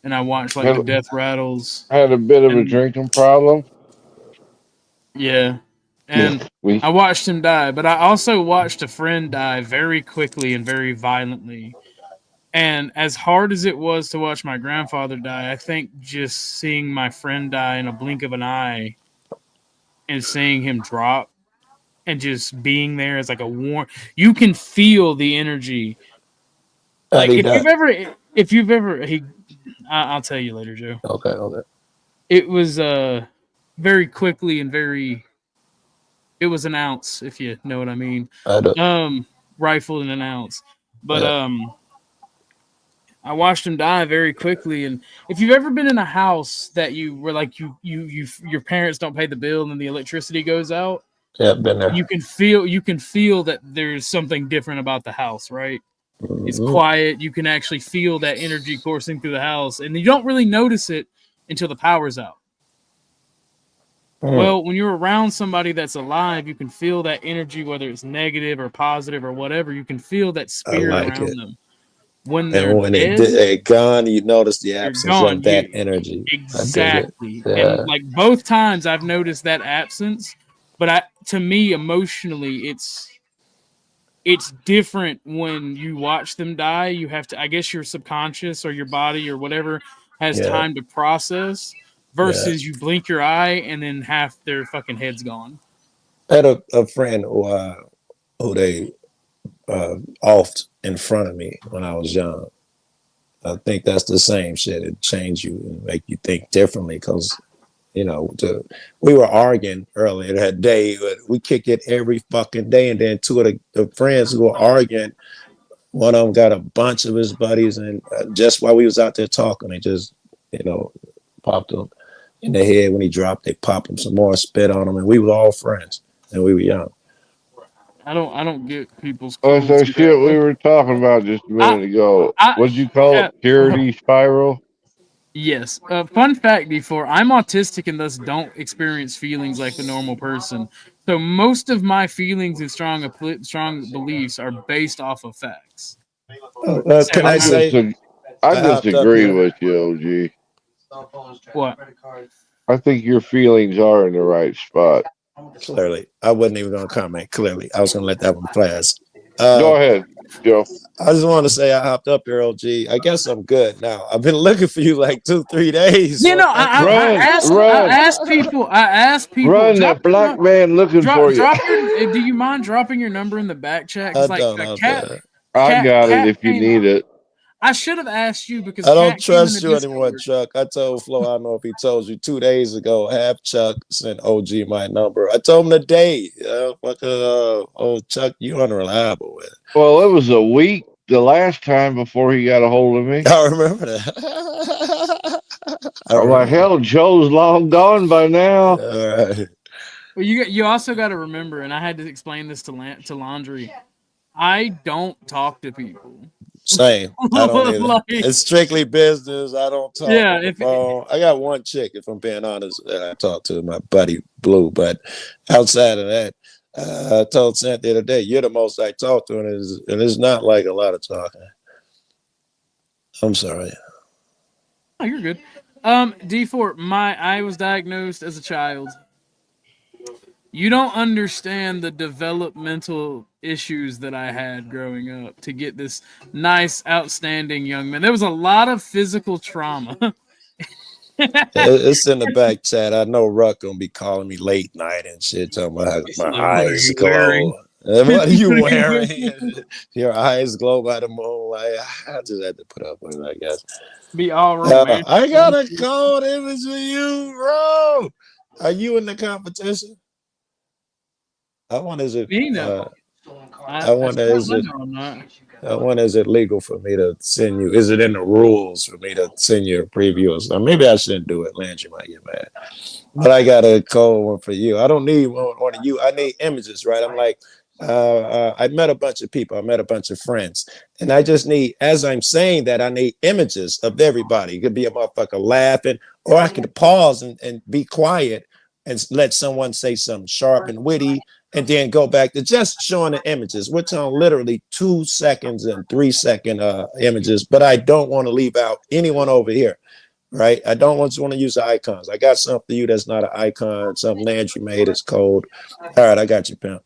and I watched like Had, the death rattles. had a bit of a And drinking problem. yeah, and We I watched him die, but I also watched a friend die very quickly and very violently. And as hard as it was to watch my grandfather die, I think just seeing my friend die in a blink of an eye and seeing him drop and just being there as like a warm, you can feel the energy. How'd Like he die? if you've ever, I'll tell you later, Joe. Okay, okay. It was very quickly and very. It was an ounce, if you know what I mean. I do. Rifled in an ounce, but Yeah. I watched him die very quickly. And if you've ever been in a house that you were like your parents don't pay the bill and then the electricity goes out, Yeah, been there. you can feel that there's something different about the house, right? It's Mhm. quiet. You can actually feel that energy coursing through the house, and you don't really notice it until the power's out. Mm. Well, when you're around somebody that's alive, you can feel that energy, whether it's negative or positive or whatever. You can feel that I spirit like around it. them. When they're And when dead, they're gone, you notice the they're absence gone. of that energy. I dig it. Exactly. Yeah. And like both times I've noticed that absence, but to me emotionally it's different when you watch them die. You have to, I guess your subconscious or your body or whatever has Yeah. time to process versus you blink your eye and then half their fucking head's gone. I had a friend who they offed in front of me when I was young. I think that's the same shit. It change you and make you think differently because, you know, we were arguing earlier that day. But we kick it every fucking day. And then two of the friends who were arguing, one of them got a bunch of his buddies. And just while we was out there talking, they just, you know, popped him in the head. When he dropped, they popped him some more, spit on him. And we were all friends and we were young. I don't get people's that's cruelty that that shit we way. were talking about just a minute ago. I What'd you call it? Purity spiral? yes. Fun fact, D4, I'm autistic and thus don't experience feelings like the normal person. So most of my feelings and strong beliefs are based off of facts. Can I say I I hopped up disagree here? with you, OG. What? I think your feelings are in the right spot. Clearly, I wasn't even going to comment. Clearly, I was going to let that one pass. Go ahead, Joe. I just want to say I hopped up here, OG. I guess I'm good now. I've been looking for you like 2-3 days. You know, I asked people. Run, that black man looking for you. Do you mind dropping your number in the back chat? I Like don't a know. cat. I got Cat it if you came need it. I should have asked you because I don't Cat came in trust the you anymore, Discord. Chuck. I told Flo, I don't know if he told you 2 days ago, have Chuck send OG my number. I told him today. Chuck, you unreliable. Man. Well, it was a week the last time before he got a hold of me. I remember that. I'm like, hell, Joe's long gone by now. All right. Well, you also got to remember, and I had to explain this to Laundry. I don't talk to people. Same. I don't either. Like, it's strictly business. I don't talk Yeah, on the phone. I got one chick, if I'm being honest, that I talk to, my buddy Blue. But outside of that, I told Cynthia the other day, you're the most I talk to, and it's not like a lot of talking. I'm sorry. Oh, you're good. D4, I was diagnosed as a child. You don't understand the developmental issues that I had growing up to get this nice, outstanding young man. There was a lot of physical trauma. It's in the back chat. I know Ruck gonna be calling me late night and shit, talking about how my eyes glow. What are you wearing? Your eyes glow by the moonlight. I just had to put up with it, I guess. Be all romantic. I got a cold image for you, bro. Are you in the competition? I wonder is it is it legal for me to send you? Is it in the rules for me to send you a preview or something? Maybe I shouldn't do it. Landry might get mad. But I got a cold one for you. I don't need one of you. I need images, right? I'm like, I met a bunch of people. I met a bunch of friends. And I just need, as I'm saying that, I need images of everybody. It could be a motherfucker laughing, or I could pause and be quiet and let someone say something sharp and witty, and then go back to just showing the images, which are literally 2 seconds and 3-second images. But I don't want to leave out anyone over here, right? I don't want to use the icons. I got something for you that's not an icon. Something Landry made is cold. All right, I got you, pimp.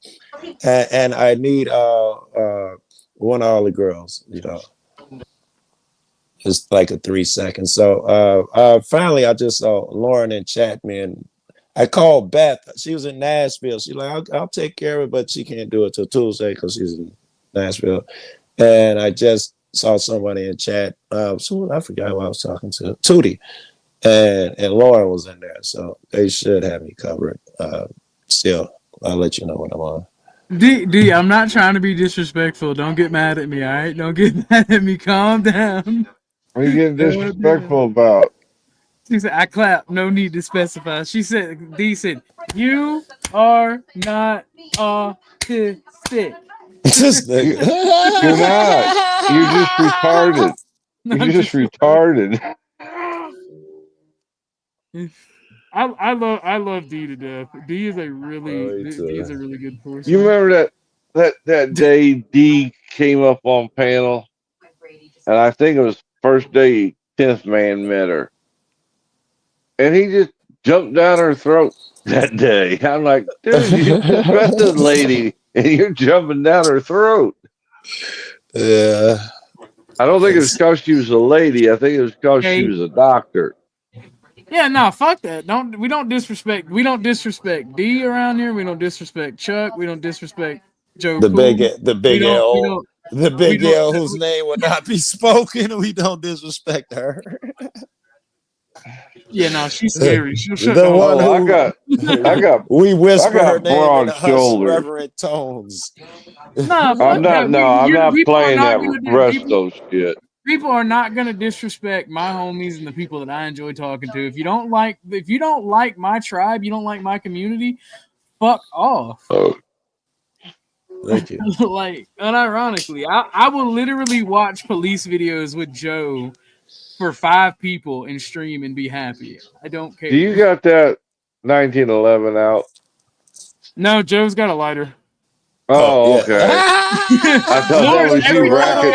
And I need one of all the girls, you know. It's like a 3 seconds. So finally, I just saw Lauren in chat me, and I called Beth. She was in Nashville. She's like, I'll take care of it, but she can't do it till Tuesday because she's in Nashville. And I just saw somebody in chat. So I forgot who I was talking to. Tootie. And Lauren was in there. So they should have me covered. Still, I'll let you know when I'm on. D, I'm not trying to be disrespectful. Don't get mad at me, all right? Don't get mad at me. Calm down. What are you getting disrespectful about? She said, I clap. No need to specify. She said, D said, you are not autistic. This nigga. You're not. You're just retarded. You're just retarded. I love D to death. D is a really good person. You remember that day D came up on panel, and I think it was first day 10th man met her, and he just jumped down her throat that day. I'm like, dude, you just met this lady, and you're jumping down her throat. Yeah. I don't think it was because she was a lady. I think it was because she was a doctor. Yeah, no, fuck that. We don't disrespect D around here. We don't disrespect Chuck. We don't disrespect Joe. The big L whose name will not be spoken. We don't disrespect her. Yeah, no, she's scary. The one I got. We whisper her name broad in shoulders. reverent tones. I'm not playing that rest of shit. People are not gonna disrespect my homies and the people that I enjoy talking to. If you don't like my tribe, you don't like my community, fuck off. Oh. Thank you. Like, unironically, I will literally watch police videos with Joe for 5 people and stream and be happy. I don't care. Do you got that 1911 out? No, Joe's got a lighter. Oh, yeah. okay. I thought that was you racking.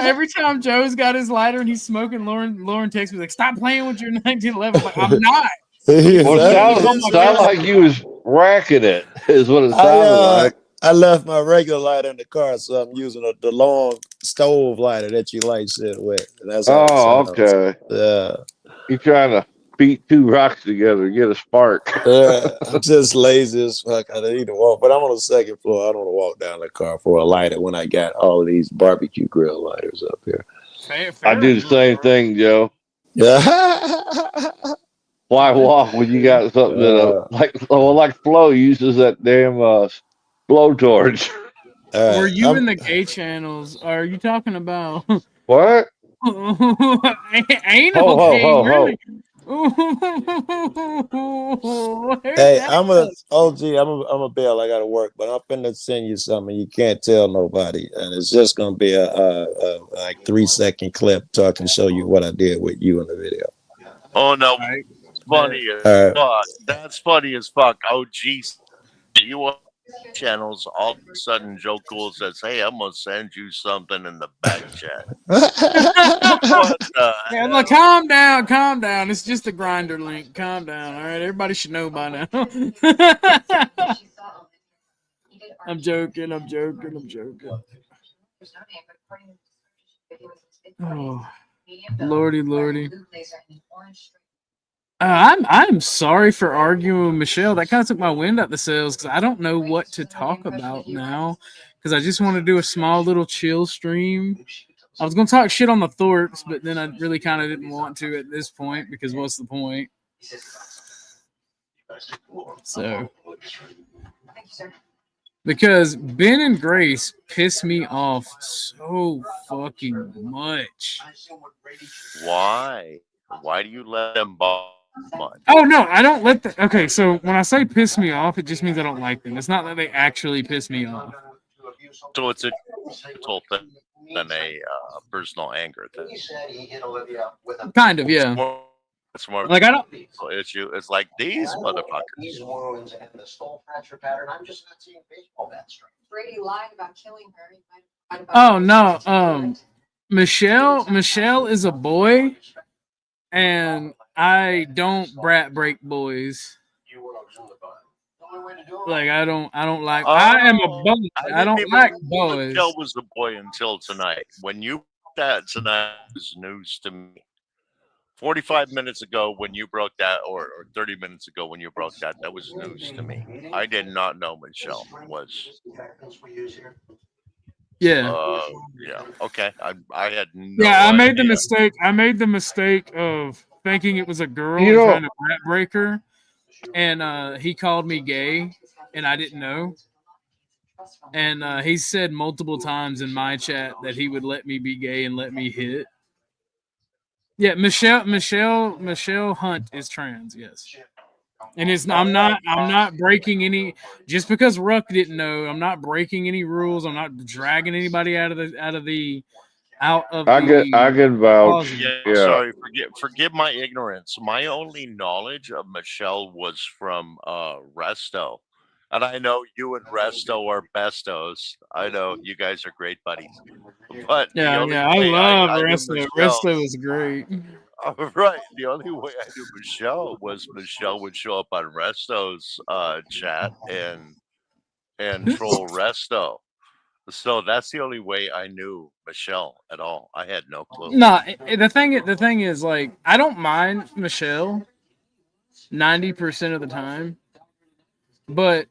Every time Joe's got his lighter and he's smoking, Lauren texts me like, "Stop playing with your 1911." I'm like, I'm not. Well, it sounded like you was racking it. Is what it sounded like. I left my regular lighter in the car, so I'm using the long stove lighter that you light shit with. That's okay. Yeah. You trying to beat 2 rocks together to get a spark? I'm just lazy as fuck. I need to walk, but I'm on the second floor. I don't want to walk down the car for a lighter when I got all of these barbecue grill lighters up here. Fair I do the same thing, Joe. Yeah. Why walk when you got something like Flo uses that damn blowtorch? Were you in the gay channels? Are you talking about what? Ain't no king, really. Hey, I'm a OG. I'm a bail. I gotta work, but I'm finna send you something. You can't tell nobody, and it's just gonna be a like 3-second clip so I can show you what I did with you in the video. Oh no, funny as fuck. That's funny as fuck. Oh geez, you want channels? All of a sudden, Joe Cool says, "Hey, I'm gonna send you something in the back chat." Yeah, look, calm down. It's just a grinder link. Calm down. All right, everybody should know by now. I'm joking. Oh, lordy. I'm sorry for arguing with Michelle. That kind of took my wind out the sails because I don't know what to talk about now. Because I just want to do a small little chill stream. I was going to talk shit on the Thorpes, but then I really kind of didn't want to at this point because what's the point? So, because Ben and Grace piss me off so fucking much. Why? Why do you let them bother? Oh no, I don't let them. Okay, so when I say piss me off, it just means I don't like them. It's not that they actually piss me off. So it's a mental thing than a personal anger thing. Kind of, yeah. It's more Like I don't. issue. It's like these motherfuckers. Brady lied about killing her. Oh no. Michelle is a boy, and I don't brat break boys. Like I don't like. I am a boy. I don't like boys. Michelle was a boy until tonight. When you that tonight was news to me. 45 minutes ago when you broke that, or 30 minutes ago when you broke that, that was news to me. I did not know Michelle was. Yeah. Yeah. Okay. I had no. Yeah, I made idea. the mistake. I made the mistake of thinking it was a girl You know- trying to brat break her, and he called me gay, and I didn't know. And he said multiple times in my chat that he would let me be gay and let me hit. Yeah, Michelle Hunt is trans. Yes, and it's I'm not breaking any. Just because Ruck didn't know, I'm not breaking any rules. I'm not dragging anybody out of the. I can vouch. Yeah, Yeah. sorry. Forgive my ignorance. My only knowledge of Michelle was from Resto. And I know you and Resto are bestos. I know you guys are great buddies. But the Yeah, only yeah, I way love knew Resto. Michelle, Resto is great. right. The only way I knew Michelle was Michelle would show up on Resto's chat and troll Resto. So that's the only way I knew Michelle at all. I had no clue. No, the thing is, like, I don't mind Michelle 90% of the time, but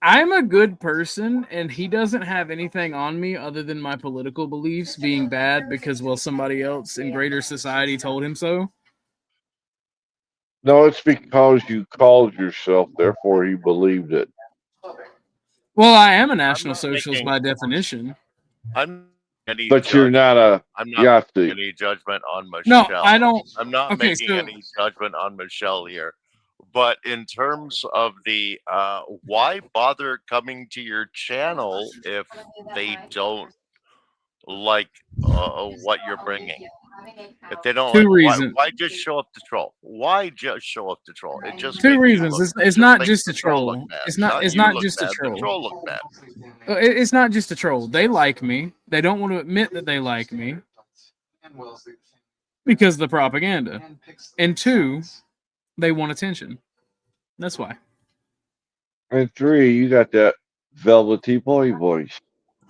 I'm a good person, and he doesn't have anything on me other than my political beliefs being bad because, well, somebody else in greater society told him so. No, it's because you called yourself, therefore he believed it. Well, I am a National not Socialist making- by definition. I'm any But you're not a I'm not making Yahtzee. any judgment on No, Michelle. I don't. I'm not Okay, making so- any judgment on Michelle here. But in terms of the why bother coming to your channel if they don't like what you're bringing? If they don't Two like, reasons. why just show up to troll? Why just show up to troll? It just Two makes you reasons. look- It's it not makes just the a troll look troll. bad. It's not you just look a bad, troll. The troll look bad. It's not just a troll. They like me. They don't want to admit that they like me because of the propaganda. And two, they want attention. That's why. And three, you got that velvety boy voice.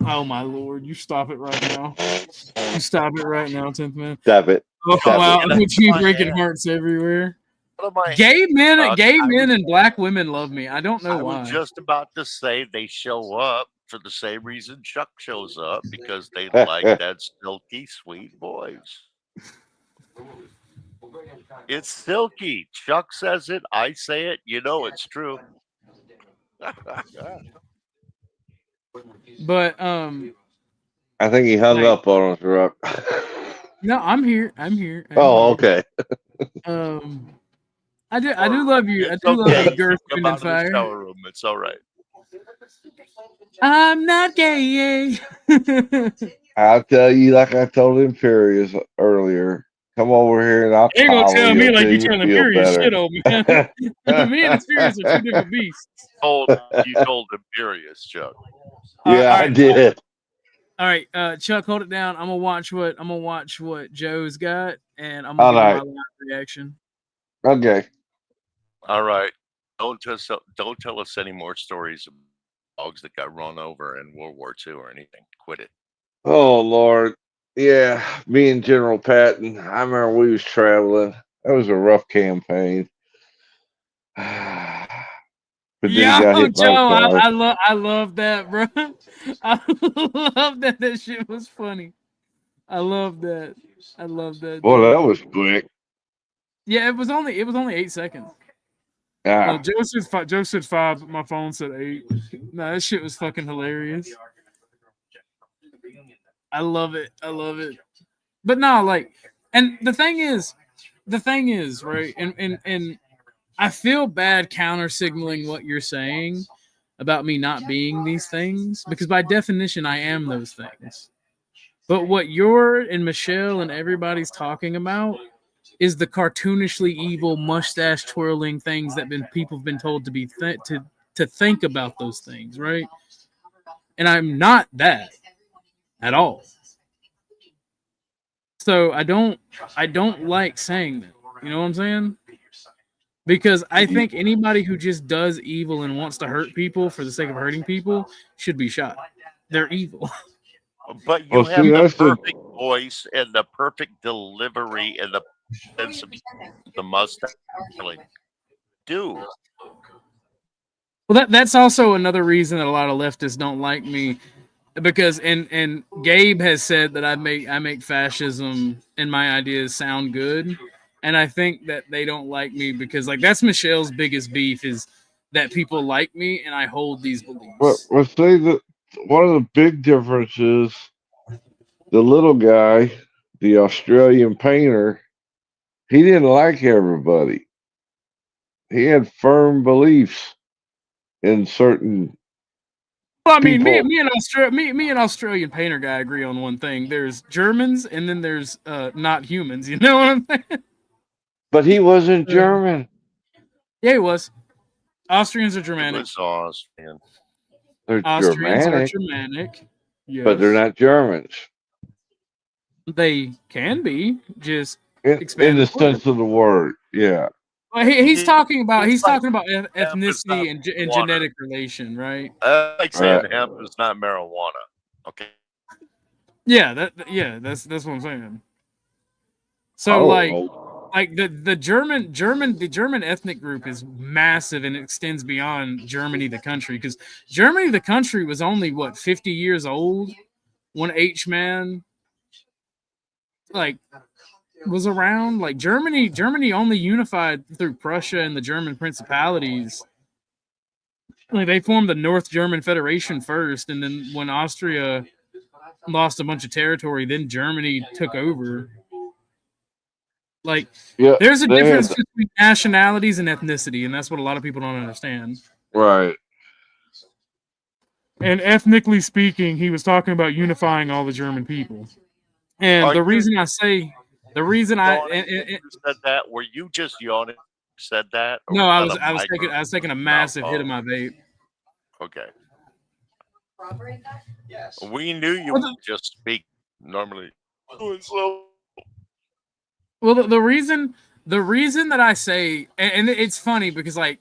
Oh my lord! You stop it right now. You stop it right now, 10th man. Stop it. Oh Stop wow! it. Look at you My breaking hand. hearts everywhere. What am I? Gay men I and black women love me. I don't know I why. was just about to say they show up for the same reason Chuck shows up, because they like that silky sweet voice. It's silky. Chuck says it. I say it. You know it's true. But I think he hung Like- up on us, Rock. no, I'm here. I'm here. Oh, okay. I do love you. I It's do love okay. you, Girth, Come Wind, out and of the Fire. shower room. It's all right. I'm not gay. I'll tell you like I told Imperious earlier. Come over here and I'll You're gonna coddle tell you me like until you you telling feel Imperious better. shit, old man. Me and Imperious are two different beasts. You told Imperious, Chuck. Yeah, all I right. did. All right, Chuck, hold it down. I'm gonna watch what Joe's got, and I'm gonna All give right. you my live reaction. Okay. All right. Don't tell us any more stories of dogs that got run over in World War II or anything. Quit it. Oh Lord. Yeah, me and General Patton. I remember we was traveling. That was a rough campaign. But then he got Yo, hit by a Joe, car. I love that, bro. I love that. That shit was funny. I love that. I love that. Boy, dude. that was quick. Yeah, it was only 8 seconds. Ah, Joe said 5, but my phone said 8. No, that shit was fucking hilarious. I love it. I love it. But no, like, and the thing is, right? And I feel bad counter signaling what you're saying about me not being these things, because by definition I am those things. But what you're and Michelle and everybody's talking about is the cartoonishly evil, mustache twirling things that people have been told to be to think about those things, right? And I'm not that at all. So I don't like saying that. You know what I'm saying? Because I think anybody who just does evil and wants to hurt people for the sake of hurting people should be shot. They're evil. But you Well, have see, the that's the perfect voice and the perfect delivery and the sense of the mustache. Do. Well, that's also another reason that a lot of leftists don't like me, because and Gabe has said that I make fascism and my ideas sound good, and I think that they don't like me because like that's Michelle's biggest beef is that people like me and I hold these beliefs. well, say that one of the big differences, the little guy, the Australian painter, he didn't like everybody. He had firm beliefs in certain Well, I mean, people. me and Australian painter guy agree on one thing. There's Germans and then there's not humans. You know what I'm saying? But he wasn't German. Yeah, he was. Austrians are It Germanic. was Austrian. They're Austrians are Germanic, Germanic. Yes. but they're not Germans They can be just in expand the the word. sense of the word. Yeah, Well, he's talking about It's like ethnicity and water. genetic relation, right? Like saying hemp is not marijuana. Okay. Yeah, that's what I'm saying. So like the German ethnic group is massive and it extends beyond Germany the country, because Germany the country was only what 50 years old when H-Man like was around. Like Germany only unified through Prussia and the German principalities. Like they formed the North German Federation first, and then when Austria lost a bunch of territory, then Germany took over. Like, yeah. there's a difference between nationalities and ethnicity, and that's what a lot of people don't understand. Right. And ethnically speaking, he was talking about unifying all the German people. And the reason I say, the reason I said that, were you just yawning? Said that? No, I was taking a massive hit of my vape. Okay. We knew you would just speak normally. Well, the reason that I say, and it's funny because like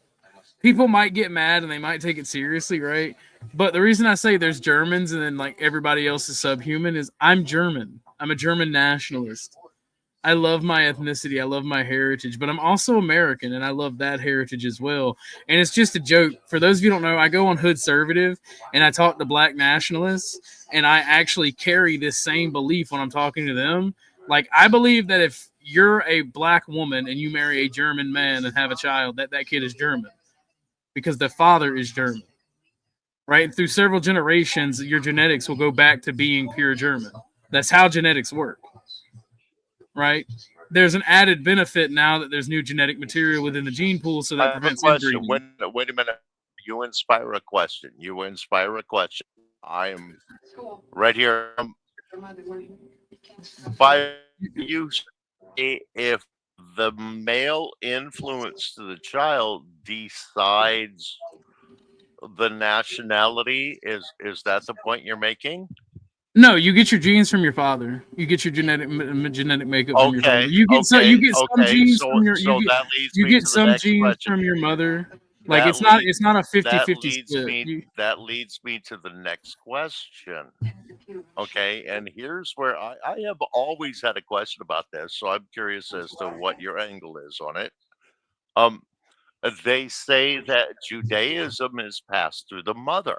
people might get mad and they might take it seriously, right? But the reason I say there's Germans and then like everybody else is subhuman is I'm German. I'm a German nationalist. I love my ethnicity. I love my heritage, but I'm also American and I love that heritage as well. And it's just a joke. For those of you who don't know, I go on Hoodservative and I talk to black nationalists and I actually carry this same belief when I'm talking to them. Like, I believe that if you're a black woman and you marry a German man and have a child, that kid is German because the father is German, right? And through several generations, your genetics will go back to being pure German. That's how genetics work. Right? There's an added benefit now that there's new genetic material within the gene pool, so that prevents inbreeding. Wait a minute. You inspire a question. I am right here. By you say if the male influence to the child decides the nationality, is that the point you're making? No, you get your genes from your father. You get your genetic makeup from your father. You get some genes from your from your mother. Like it's not a 50-50 split. That leads me to the next question. Okay, and here's where I have always had a question about this, so I'm curious as to what your angle is on it. They say that Judaism is passed through the mother.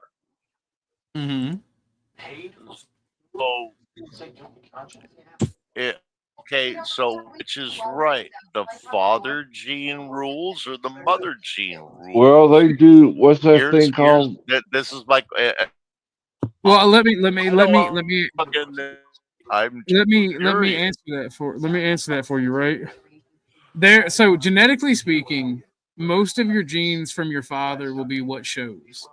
Mm-hmm. So, so which is right? The father gene rules or the mother gene rules? Well, they do. What's that thing called? This is like. Well, let me answer that for you, right? There. So genetically speaking, most of your genes from your father will be what shows.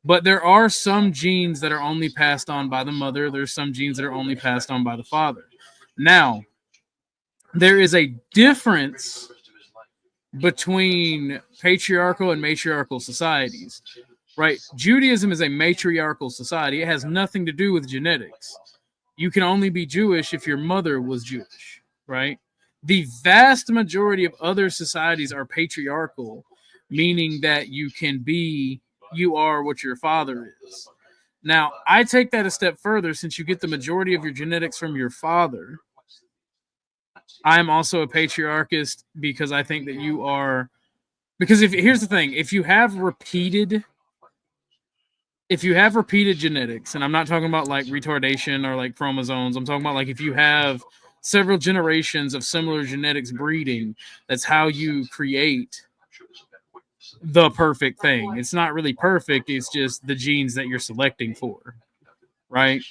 But there are some genes that are only passed on by the mother. There's some genes that are only passed on by the father. Now, there is a difference between patriarchal and matriarchal societies, right? Judaism is a matriarchal society. It has nothing to do with genetics. You can only be Jewish if your mother was Jewish, right? The vast majority of other societies are patriarchal, meaning that you are what your father is. Now, I take that a step further. Since you get the majority of your genetics from your father, I'm also a patriarchist because I think that you are. Because here's the thing, if you have repeated genetics, and I'm not talking about like retardation or like chromosomes, I'm talking about like if you have several generations of similar genetics breeding, that's how you create the perfect thing. It's not really perfect, it's just the genes that you're selecting for, right?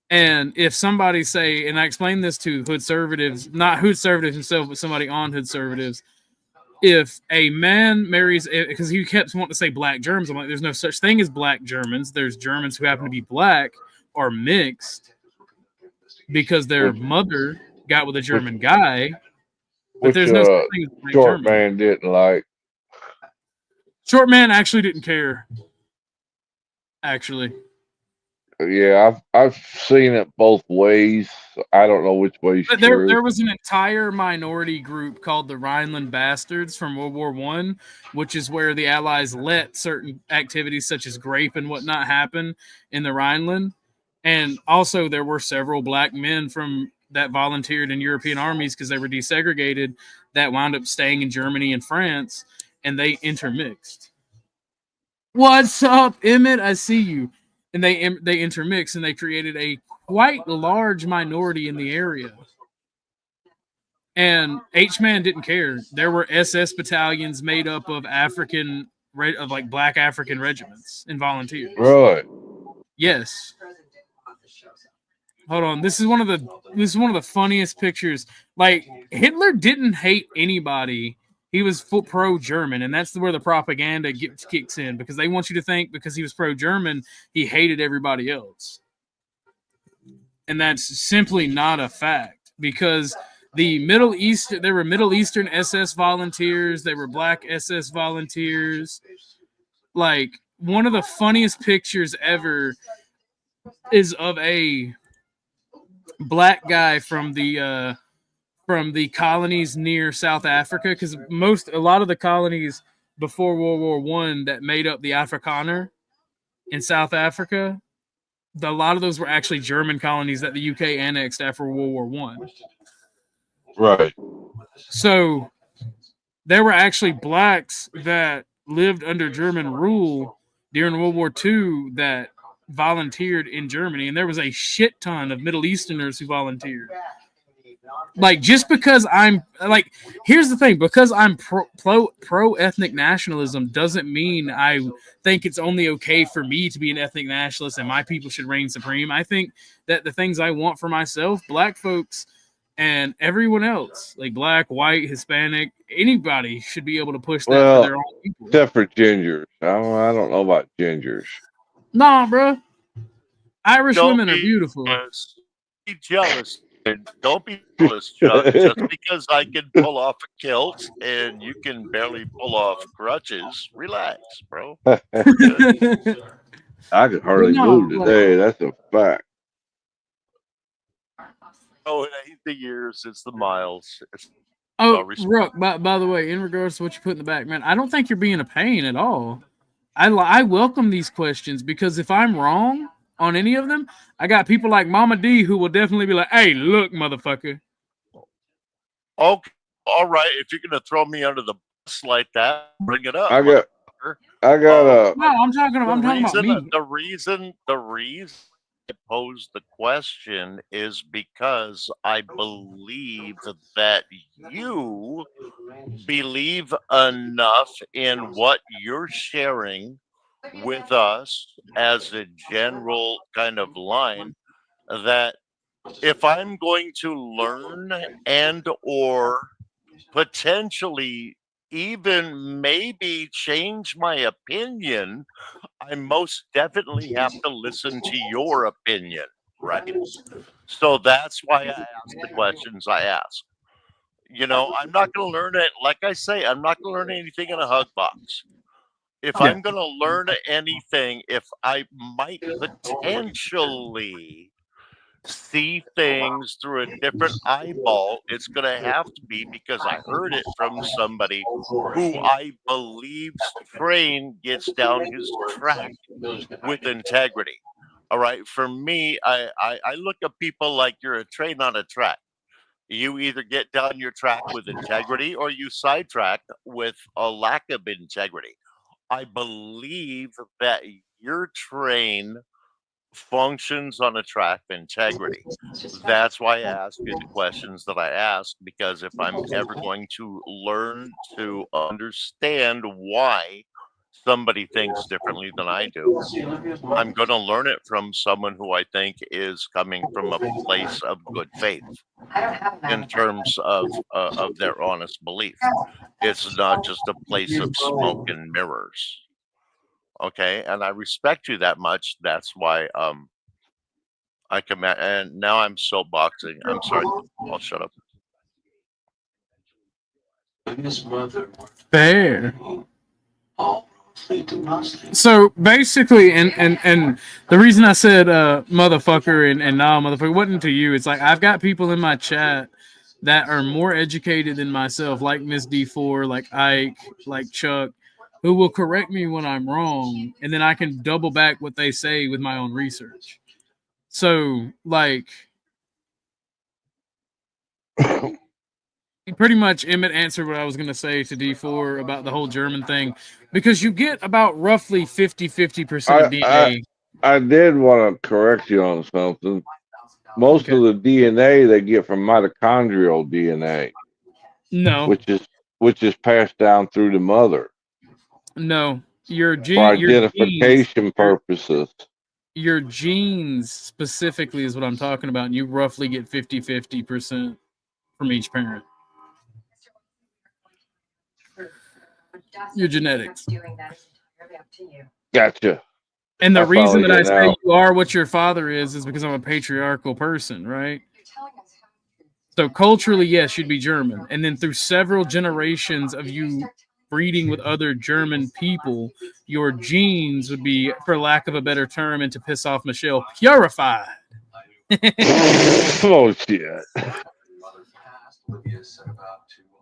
And if somebody say, and I explained this to Hood Servatives, not Hood Servatives himself, but somebody on Hood Servatives, if a man marries, because he kept wanting to say black Germans, I'm like, there's no such thing as black Germans. There's Germans who happen to be black or mixed because their mother got with a German guy, but there's no such thing as black Short German. man didn't like. Short man actually didn't care. Actually. Yeah, I've seen it both ways. I don't know which way's true. There was an entire minority group called the Rhineland Bastards from World War I, which is where the Allies let certain activities such as grape and whatnot happen in the Rhineland. And also there were several black men from that volunteered in European armies because they were desegregated that wound up staying in Germany and France, and they intermixed. What's up, Emmett? I see you. And they intermixed, and they created a quite large minority in the area. And H-Man didn't care. There were SS battalions made up of black African regiments and volunteers. Really? Yes. Hold on. This is one of the funniest pictures. Like, Hitler didn't hate anybody. He was pro-German, and that's where the propaganda kicks in, because they want you to think because he was pro-German, he hated everybody else. And that's simply not a fact, because there were Middle Eastern SS volunteers, there were black SS volunteers. Like, one of the funniest pictures ever is of a black guy from the colonies near South Africa, because a lot of the colonies before World War I that made up the Afrikaner in South Africa, a lot of those were actually German colonies that the UK annexed after World War I. Right. So there were actually blacks that lived under German rule during World War II that volunteered in Germany, and there was a shit ton of Middle Easterners who volunteered. Like, just because I'm like, here's the thing, because I'm pro ethnic nationalism doesn't mean I think it's only okay for me to be an ethnic nationalist and my people should reign supreme. I think that the things I want for myself, black folks and everyone else, like black, white, Hispanic, anybody should be able to push that for their own people. Except for gingers. I don't know about gingers. Nah, bro. Irish women are beautiful. Be jealous. Don't be jealous, Chuck. Just because I can pull off a kilt and you can barely pull off crutches, relax, bro. I could hardly move today. That's a fact. Oh, it ain't the years, it's the miles. Rook, by the way, in regards to what you put in the back, man, I don't think you're being a pain at all. I welcome these questions, because if I'm wrong on any of them, I got people like Mama D who will definitely be like, hey, look, motherfucker. Okay, all right. If you're gonna throw me under the bus like that, bring it up. I got no, I'm talking about me. The reason I posed the question is because I believe that you believe enough in what you're sharing with us as a general kind of line that if I'm going to learn and or potentially even maybe change my opinion, I most definitely have to listen to your opinion, right? So that's why I ask the questions I ask. You know, I'm not going to learn it. Like I say, I'm not going to learn anything in a hug box. If Yeah. I'm going to learn anything, if I might potentially see things through a different eyeball, it's going to have to be because I heard it from somebody who I believe's train gets down his track with integrity. All right. For me, I look at people like you're a train on a track. You either get down your track with integrity or you sidetrack with a lack of integrity. I believe that your train functions on a track of integrity. That's why I ask you the questions that I ask, because if I'm ever going to learn to understand why somebody thinks differently than I do, I'm going to learn it from someone who I think is coming from a place of good faith in terms of their honest belief. It's not just a place of smoke and mirrors. Okay, and I respect you that much. That's why I command. And now I'm soapboxing. I'm sorry. I'll shut up. Fair. So basically, and the reason I said motherfucker and nah motherfucker wasn't to you. It's like I've got people in my chat that are more educated than myself, like Miss D4, like Ike, like Chuck, who will correct me when I'm wrong, and then I can double back what they say with my own research. So like pretty much Emmett answered what I was going to say to D4 about the whole German thing, because you get about roughly 50% of DNA. I did want to correct you on something. Most of the DNA they get from mitochondrial DNA. No, which is passed down through the mother no, your for genes, identification purposes. your genes specifically is what I'm talking about, and you roughly get 50% from each parent. Your genetics. Gotcha. And the That's reason that I getting say out. you are what your father is because I'm a patriarchal person, right? So culturally, yes, you'd be German. And then through several generations of you breeding with other German people, your genes would be, for lack of a better term, and to piss off Michelle, purified. Oh shit.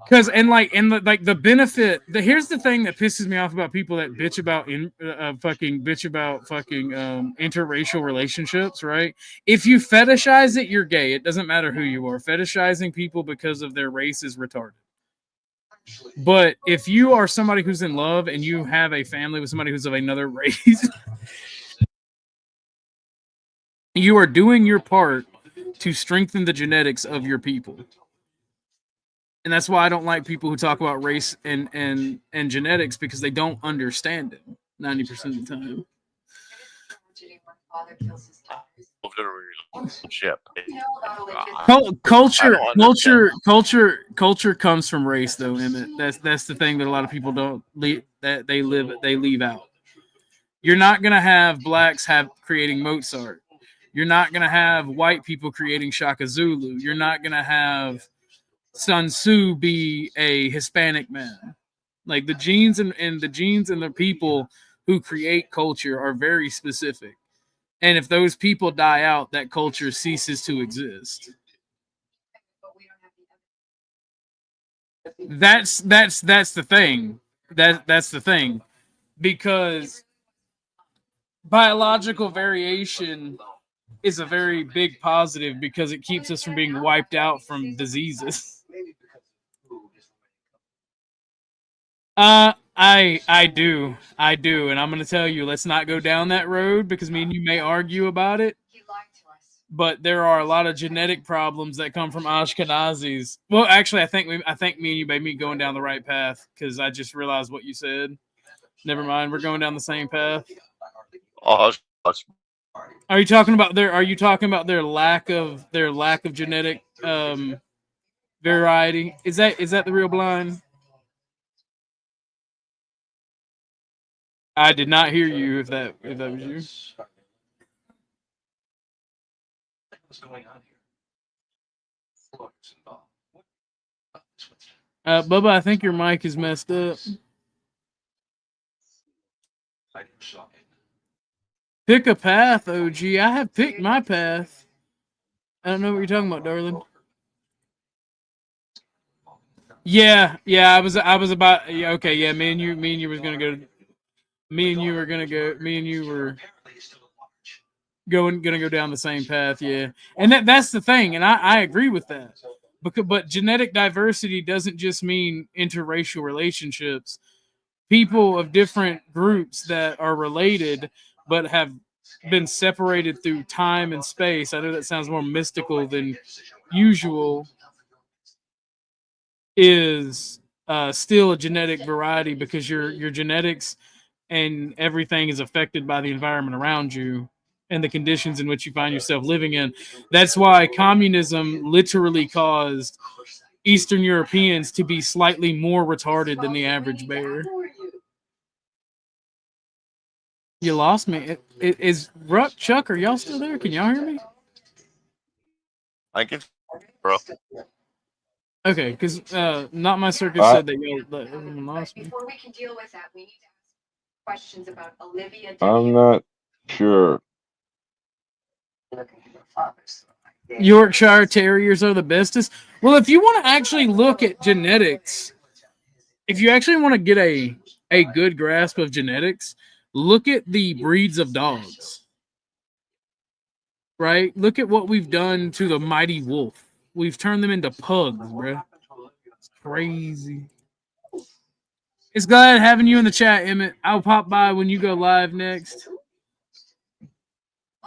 Because the benefit. Here's the thing that pisses me off about people that bitch about interracial relationships. Right? If you fetishize it, you're gay. It doesn't matter who you are. Fetishizing people because of their race is retarded. But if you are somebody who's in love and you have a family with somebody who's of another race, you are doing your part to strengthen the genetics of your people. And that's why I don't like people who talk about race and genetics, because they don't understand it 90% of the time. Culture comes from race, though, Emmett. That's the thing that a lot of people don't leave out. You're not gonna have blacks creating Mozart. You're not gonna have white people creating Shaka Zulu. You're not gonna have Sun Tzu be a Hispanic man. Like the genes and the people who create culture are very specific. And if those people die out, that culture ceases to exist. That's the thing. That's the thing. Because biological variation is a very big positive, because it keeps us from being wiped out from diseases. I do, and I'm gonna tell you, let's not go down that road, because me and you may argue about it. But there are a lot of genetic problems that come from Ashkenazis. Well, actually, I think me and you may be going down the right path, because I just realized what you said. Never mind, we're going down the same path. Are you talking about their lack of genetic variety? Is that the real blind? I did not hear you. If that was you. What's going on here? Bubba, I think your mic is messed up. Pick a path, OG. I have picked my path. I don't know what you're talking about, darling. Yeah, I was about. Yeah, okay, yeah. Me and you was gonna go. Me and you were gonna go. Me and you were gonna go down the same path. Yeah, and that's the thing, and I agree with that. But genetic diversity doesn't just mean interracial relationships. People of different groups that are related but have been separated through time and space. I know that sounds more mystical than usual. Is still a genetic variety because your genetics and everything is affected by the environment around you and the conditions in which you find yourself living in. That's why communism literally caused Eastern Europeans to be slightly more retarded than the average bear. You lost me. Is Ruck, Chuck, are y'all still there? Can y'all hear me? I can, bro. Okay, because Not My Circus said that y'all lost me. Before we can deal with that, we need to ask questions about Olivia. I'm not sure. Yorkshire Terriers are the bestest. Well, if you want to actually look at genetics, if you actually want to get a good grasp of genetics, look at the breeds of dogs. Right? Look at what we've done to the mighty wolf. We've turned them into pugs, bro. It's crazy. It's glad having you in the chat, Emmett. I'll pop by when you go live next.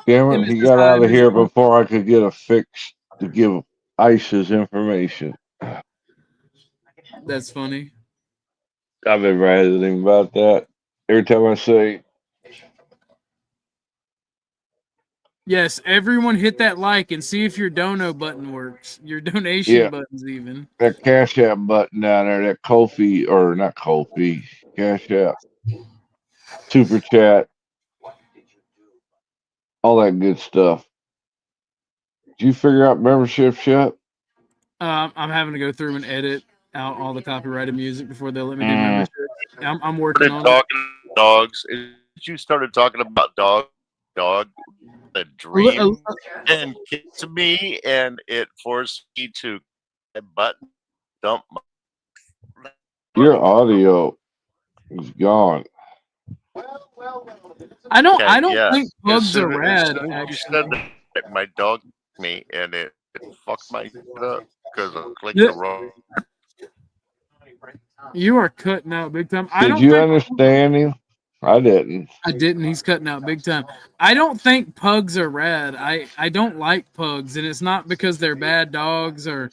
Damn it, Emmett he says got hi, out of here Michelle. before I could get a fix to give ICE his information. That's funny. I've been ranting about that. Every time I say, Yes, everyone hit that like and see if your dono button works. Your donation yeah, buttons even. that Cash App button down there, that Kofi, or not Kofi, Cash App, Super Chat, all that good stuff. Did you figure out membership yet? I'm having to go through and edit out all the copyrighted music before they'll let me do membership. I'm working Started on it. talking dogs. You started talking about dog, a dream, and came to me, and it forced me to button dump. Your audio is gone. I don't Yeah. think pugs are As rad, soon as you actually. said that, my dog me, and it fucked my shit up because I clicked the wrong. You are cutting out big time. Did you understand him? I didn't. I didn't. He's cutting out big time. I don't think pugs are rad. I don't like pugs, and it's not because they're bad dogs or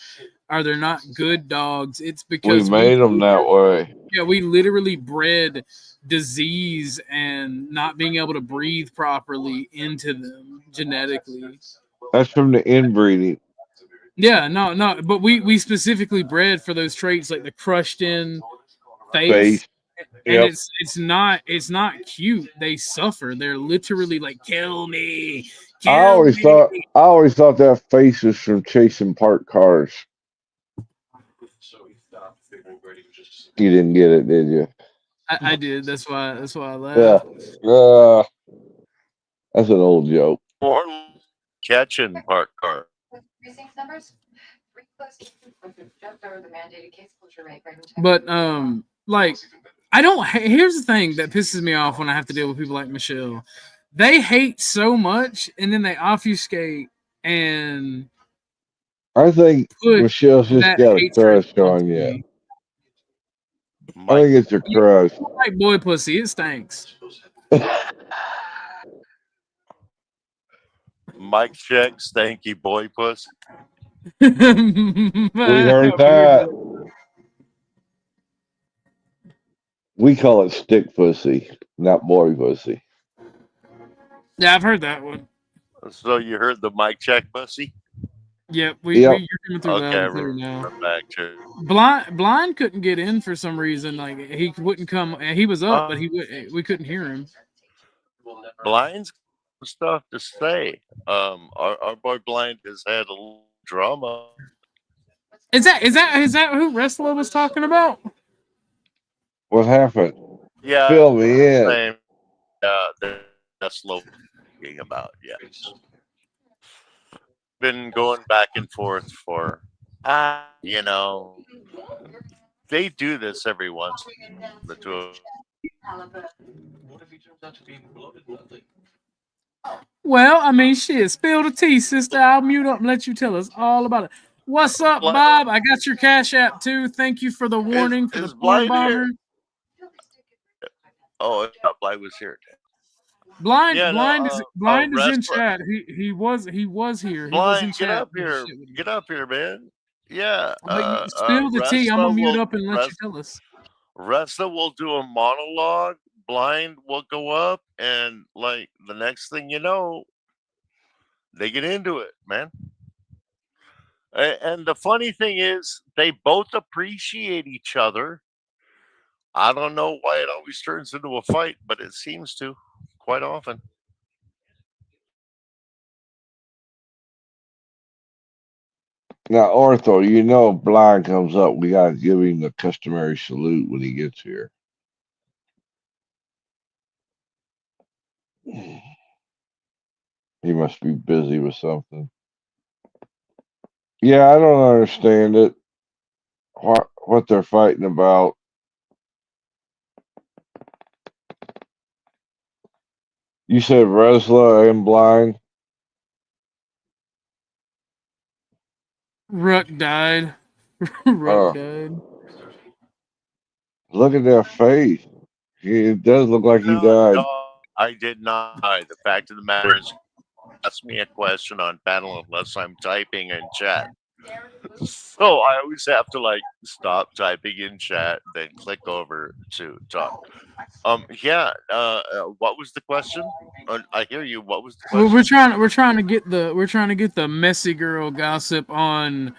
they're not good dogs. It's because We made them that way. Yeah, we literally bred disease and not being able to breathe properly into them genetically. That's from the inbreeding. Yeah, no, but we specifically bred for those traits like the crushed in face. And Yep. it's not cute. They suffer. They're literally like, kill me. I always thought that face was from chasing parked cars. You didn't get it, did you? I did. That's why I Yeah. laughed. That's an old joke. Or catching park car. Precinct numbers? Just over the mandated case closure rate. But like I don't. Here's the thing that pisses me off when I have to deal with people like Michelle. They hate so much, and then they obfuscate and. I think Michelle's just got a crush on you. I think it's a crush. Like boy pussy, it stinks. Mike check, stanky boy puss. We heard that. We call it stick pussy, not boy pussy. Yeah, I've heard that one. So you heard the mic check, pussy? Yep, you're coming through loud and clear now. Back to Blind couldn't get in for some reason. Like he wouldn't come. He was up, but we couldn't hear him. Blind's stuff to say. Our boy Blind has had a little drama. Is that who Wrestler was talking about? What happened? Yeah, Fill me in. same. That's low about. Yes, been going back and forth for, you know, they do this every once. The two of Well, I mean, shit. Spill the tea, sister. I'll mute up and let you tell us all about it. What's up, Blind- Bob? I got your Cash App too. Thank you for the warning for the is porn Blind bomber. here? Oh, yeah, Blind was here. Blind Yeah, blind no, is blind is in Wrestler. chat. He was here. He was in Blind, get chat. up here. Get up here, man. Yeah, But spill the tea. I'm gonna mute up and let you tell us. Wrestler will do a monologue. Blind will go up, and like the next thing you know, they get into it, man. And the funny thing is, they both appreciate each other. I don't know why it always turns into a fight, but it seems to quite often. Now, Ortho, you know, Blind comes up, we gotta give him the customary salute when he gets here. He must be busy with something. Yeah, I don't understand it. What they're fighting about. You said Resla and Blind? Ruck died. Ruck died. Look at that face. It does look like he died. No, I did not. The fact of the matter is, ask me a question on panel unless I'm typing in chat. So I always have to like stop typing in chat, then click over to talk. Yeah. What was the question? I hear you. What was the question? Well, we're trying to get the messy girl gossip on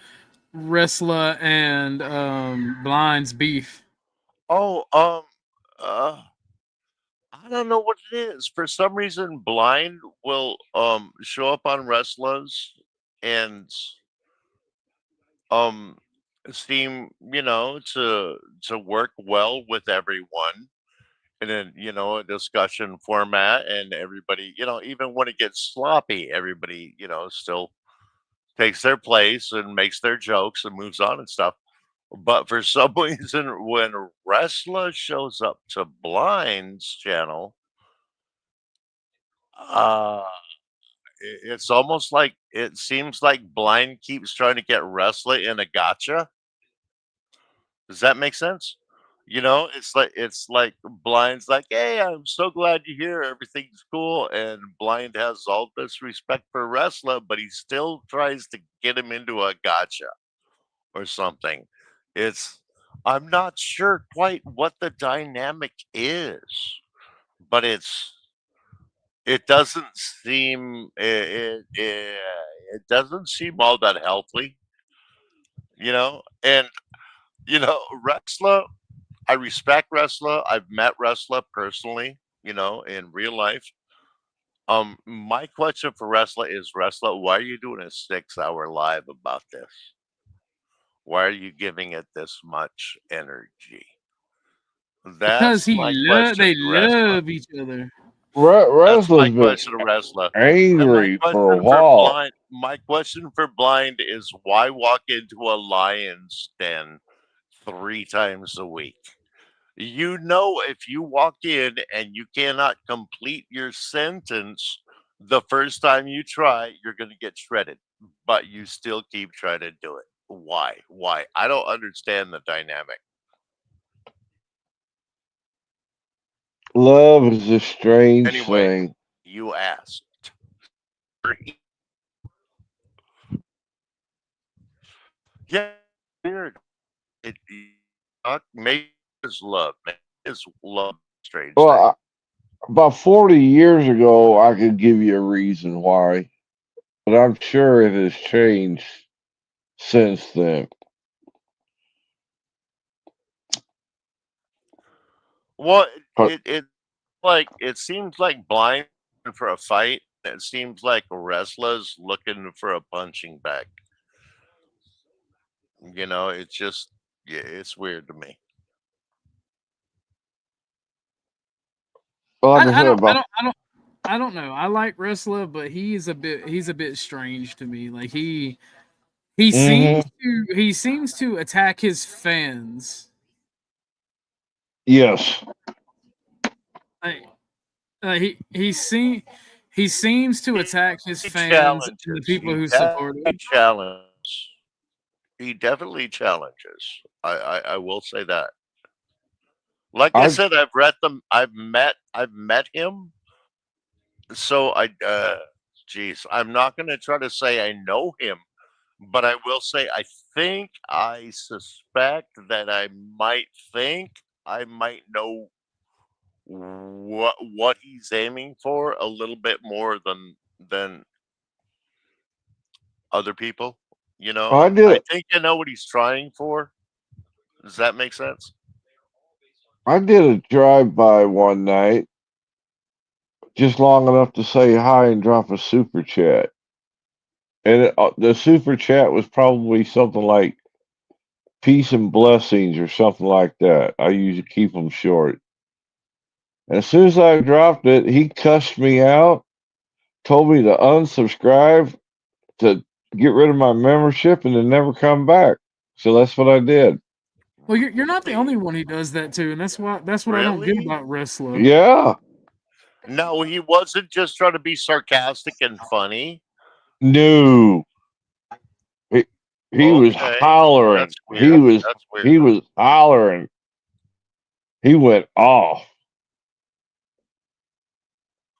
Wrestler and Blind's beef. Oh, I don't know what it is. For some reason, Blind will show up on Wrestlers and um seem, to work well with everyone. And then, a discussion format, and everybody, even when it gets sloppy, everybody, still takes their place and makes their jokes and moves on and stuff. But for some reason, when Wrestler shows up to Blind's channel, uh it's almost like it seems like Blind keeps trying to get Wrestler in a gotcha. Does that make sense? It's like Blind's like, "Hey, I'm so glad you're here. Everything's cool." And Blind has all this respect for Wrestler, but he still tries to get him into a gotcha or something. It's I'm not sure quite what the dynamic is, but it doesn't seem it doesn't seem all that healthy, and Wrestler, I respect Wrestler. I've met Wrestler personally, in real life. My question for Wrestler is, Wrestler, why are you doing a 6-hour live about this? Why are you giving it this much energy? Because That's my question they to Wrestler. love each other. That's my Wrestler's been question to Wrestler. And angry for a while. My question for Blind is, why walk into a lion's den 3 times a week? If you walk in and you cannot complete your sentence the first time you try, you're going to get shredded, but you still keep trying to do it. Why? Why? I don't understand the dynamic. Love is a strange Anyway, thing. you asked. Yeah, weird. Maybe it's love. Maybe it's love. Strange thing. Well, about 40 years ago, I could give you a reason why, but I'm sure it has changed since then. Well, But it seems like Blind for a fight. It seems like Wrestler's looking for a punching bag. You know, it's just yeah, it's weird to me. Well, like I I said don't, I about don't, I don't, I don't know. I like wrestler, but he's a bit strange to me. Like he Mhm. he seems to attack his fans. Yes, Like, he seems to attack his He fans and the challenges. people who support him. He definitely challenges. I will say that. Like I I said, I've met him. So geez, I'm not going to try to say I know him, but I will say I suspect that I might know what he's aiming for a little bit more than other people. You know, I did I it. think I know what he's trying for. Does that make sense? I did a drive by one night, just long enough to say hi and drop a super chat. And the super chat was probably something like peace and blessings or something like that. I usually keep them short. And as soon as I dropped it, he cussed me out, told me to unsubscribe, to get rid of my membership, and to never come back. So that's what I did. Well, you're not the Really? only one he does that to, and that's what I don't get Really? about wrestler. Yeah. No, he wasn't just trying to be sarcastic and funny. No. He was Okay, hollering. that's weird. That's weird. He was hollering. He went off.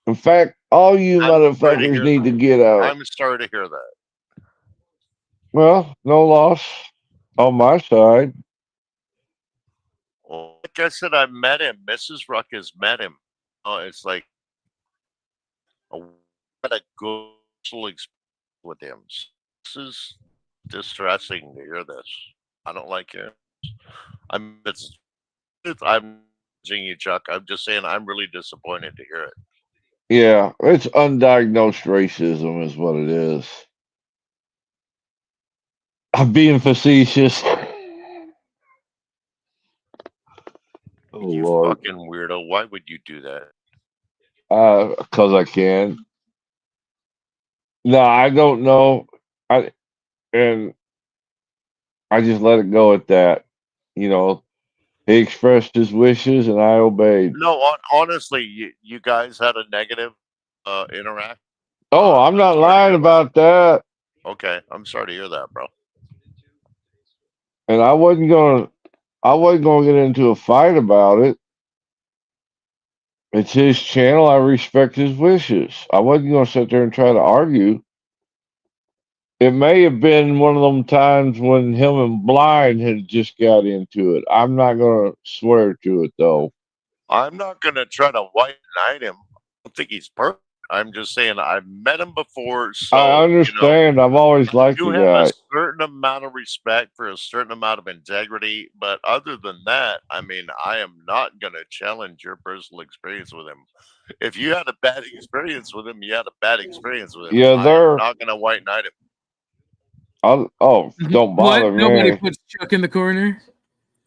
In fact, all you I'm sorry to motherfuckers hear need to that. get out. I'm sorry to hear that. Well, no loss on my side. Well, like I said, I met him. Mrs. Ruck has met him. It's like had a good social experience with him. This is distressing to hear this. I don't like it. I'm judging you, Chuck. I'm just saying I'm really disappointed to hear it. Yeah, it's undiagnosed racism, is what it is. I'm being facetious. Oh You Lord. fucking weirdo. Why would you do that? 'Cause I can. No, I don't know. And I just let it go at that. You know, he expressed his wishes, and I obeyed. No, honestly, you guys had a negative interact. Oh, I'm I'm not sorry to lying hear that. about that. Okay, I'm sorry to hear that, bro. And I wasn't gonna get into a fight about it. It's his channel. I respect his wishes. I wasn't gonna sit there and try to argue. It may have been one of them times when him and Blind had just got into it. I'm not gonna swear to it though. I'm not gonna try to white knight him. I don't think he's perfect. I'm just saying I've met him before, I so understand. I've always liked you the have a guy. certain amount of respect for a certain amount of integrity. But other than that, I mean, I am not gonna challenge your personal experience with him. If you had a bad experience with him, you had a bad experience with him. Yeah, I am there. not gonna white knight him. Don't What? bother Nobody me. puts Chuck in the corner.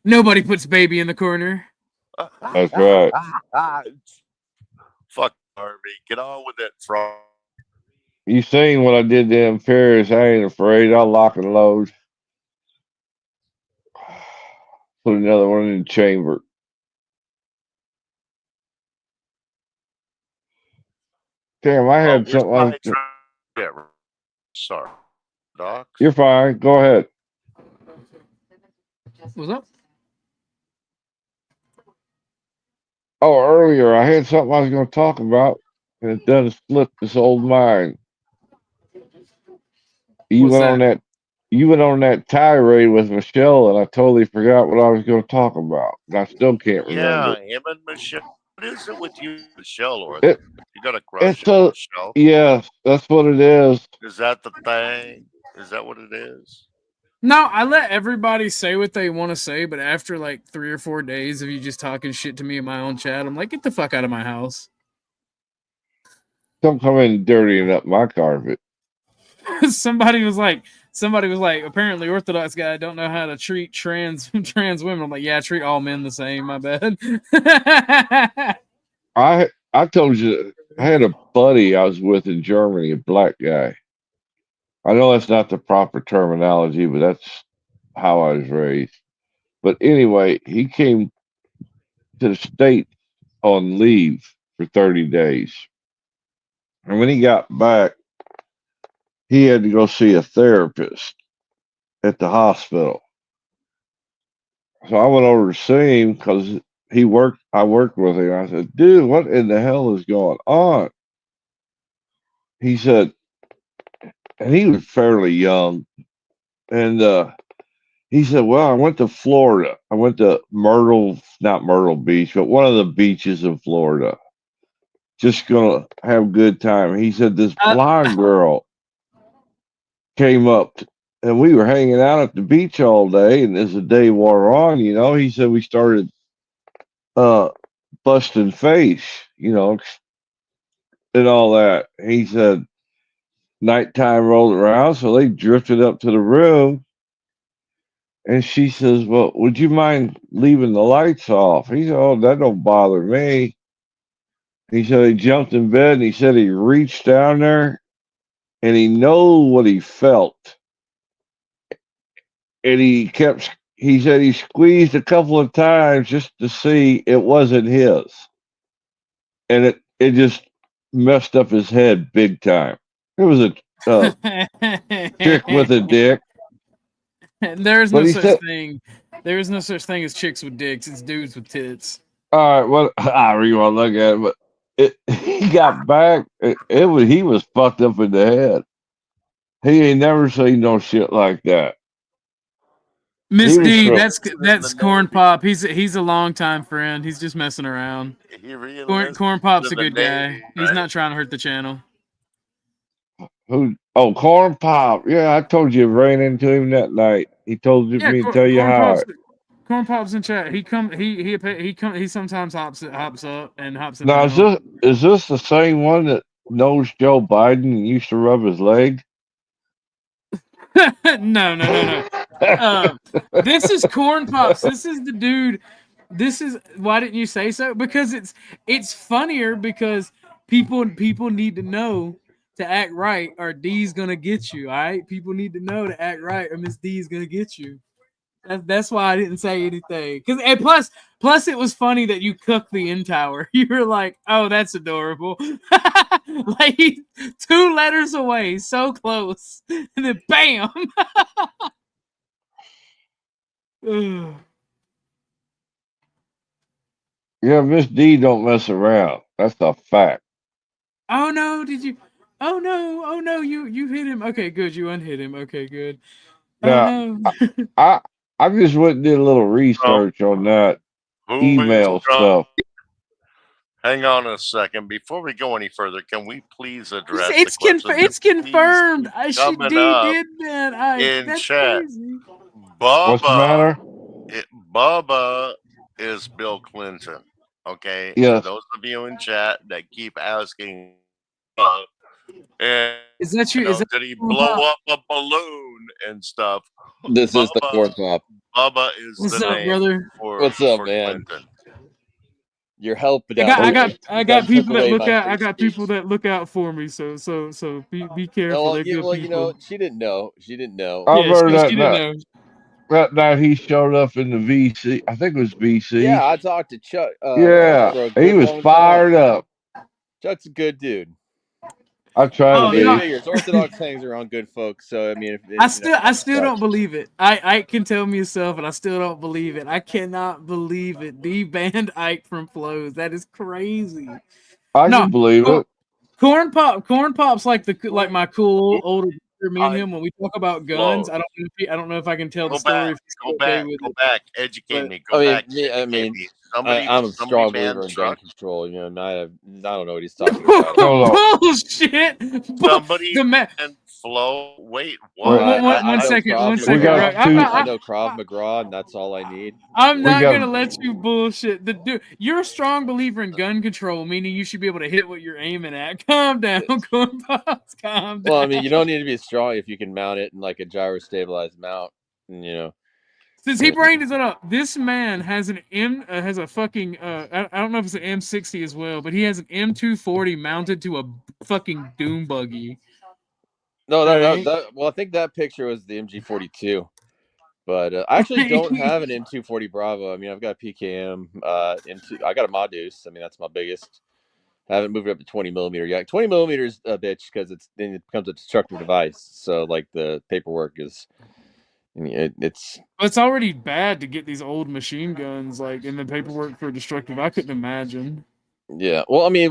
Nobody puts Baby in the corner. That's right. Fuck Harvey. Get on with it, frog. You seen what I did to them Paris? I ain't afraid. I'll lock and load. Put another one in the chamber. Damn, I Oh, had we're something. yeah, sorry, docs. You're fine. Go ahead. What's up? Oh, earlier I had something I was going to talk about, and it done slipped this old mind. You What's went on that? that. You went on that tirade with Michelle, and I totally forgot what I was going to talk about. And I still can't remember. Yeah, him and Michelle. What is it with you, Michelle, or It you got a crush it's on a Michelle? yes, that's what it is. Is that the thing? Is that what it is? No, I let everybody say what they want to say, but after like 3 or 4 days of you just talking shit to me in my own chat, I'm like, get the fuck out of my house. Don't come in dirtying up my carpet. somebody was like, somebody was like, apparently Orthodox guy don't know how to treat trans women. I'm like, yeah, I treat all men the same. My bad. I told you I had a buddy I was with in Germany, a black guy. I know that's not the proper terminology, but that's how I was raised. But anyway, he came to the States on leave for 30 days. And when he got back, he had to go see a therapist at the hospital. So I went over to see him because I worked with him. I said, dude, what in the hell is going on? He said, and he was fairly young. And he said, well, I went to Florida. I went to not Myrtle Beach, but one of the beaches in Florida. Just going to have a good time. He said, this blonde girl came up and we were hanging out at the beach all day. And as the day wore on, he said, we started busting face, and all that. He said, nighttime rolled around, so they drifted up to the room. And she says, well, would you mind leaving the lights off? He said, oh, that don't bother me. He said he jumped in bed and he said he reached down there and he knew what he felt. And he said he squeezed a couple of times just to see it wasn't his. And it just messed up his head big time. It was a chick with a dick. There's no such thing. There is no such thing as chicks with dicks. It's dudes with tits. All right, well, however you want to look at it, but he got back. He was fucked up in the head. He ain't never seen no shit like that. Miss D, that's Corn Pop. He's a longtime friend. He's just messing around. Corn Pop's a good guy. He's not trying to hurt the channel. Who? Oh, Corn Pop. Yeah, I told you I ran into him that night. He told me to tell you how. Corn Pop's in chat. He sometimes hops up and hops in. Now is this the same one that knows Joe Biden and used to rub his leg? No. This is Corn Pops. This is the dude. Why didn't you say so? Because it's funnier because people need to know to act right or D's gonna get you. All right, people need to know to act right or Miss D's gonna get you. That's why I didn't say anything. And plus it was funny that you cooked the end tower. You were like, oh, that's adorable. Like 2 letters away, so close, and then bam. Yeah, Miss D don't mess around. That's a fact. Oh no, did you? Oh no, you hit him. Okay, good. You unhit him. Okay, good. Now, I just went and did a little research on that email stuff. Hang on a second. Before we go any further, can we please address it's confirmed. She did that. In chat. Crazy. What's the matter? Bubba is Bill Clinton. Okay. Yes. For those of you in chat that keep asking, and is that true? Did he blow up a balloon and stuff? This is the Corn Pop. Bubba is What's the up, name brother? What's up, man? Clinton. Your help. I got people that look out. I got people that look out for me. So be careful. She didn't know. She didn't know. I've heard that now. That night he showed up in the VC. I think it was VC. Yeah, I talked to Chuck. He was fired up. Chuck's a good dude. I tried to be. Orthodox hangs around good folks. So I mean, I still don't believe it. Ike can tell me himself, and I still don't believe it. I cannot believe it. D banned Ike from flows. That is crazy. I can believe it. Corn Pop's like my cool older brother. Me and him when we talk about guns. I don't know if I can tell the story. Go back. Educate me. Go back. I'm a strong believer in gun control. You know, I don't know what he's talking about. Bullshit. Somebody The man. and Flow. Wait, Wait, what? One second, Ruck. I know Krav Maga, and that's all I need. I'm We not gotta- gonna let you bullshit. The dude, you're a strong believer in gun control, meaning you should be able to hit what you're aiming at. Calm down, Corn Pops. Calm down. Well, I mean, you don't need to be strong if you can mount it in like a gyro stabilized mount, you know. Since he brained it up, this man has an has a fucking I don't know if it's an M60 as well, but he has an M240 mounted to a fucking doom buggy. No, Right? well, I think that picture was the MG42, but I actually don't have an M240 Bravo. I mean, I've got a PKM. I got a Modus. I mean, that's my biggest. I haven't moved it up to 20 millimeter yet. 20 millimeters a bitch because it becomes a destructive device. So like the paperwork is. It's already bad to get these old machine guns like in the paperwork for destructive. I couldn't imagine. Yeah, well, I mean,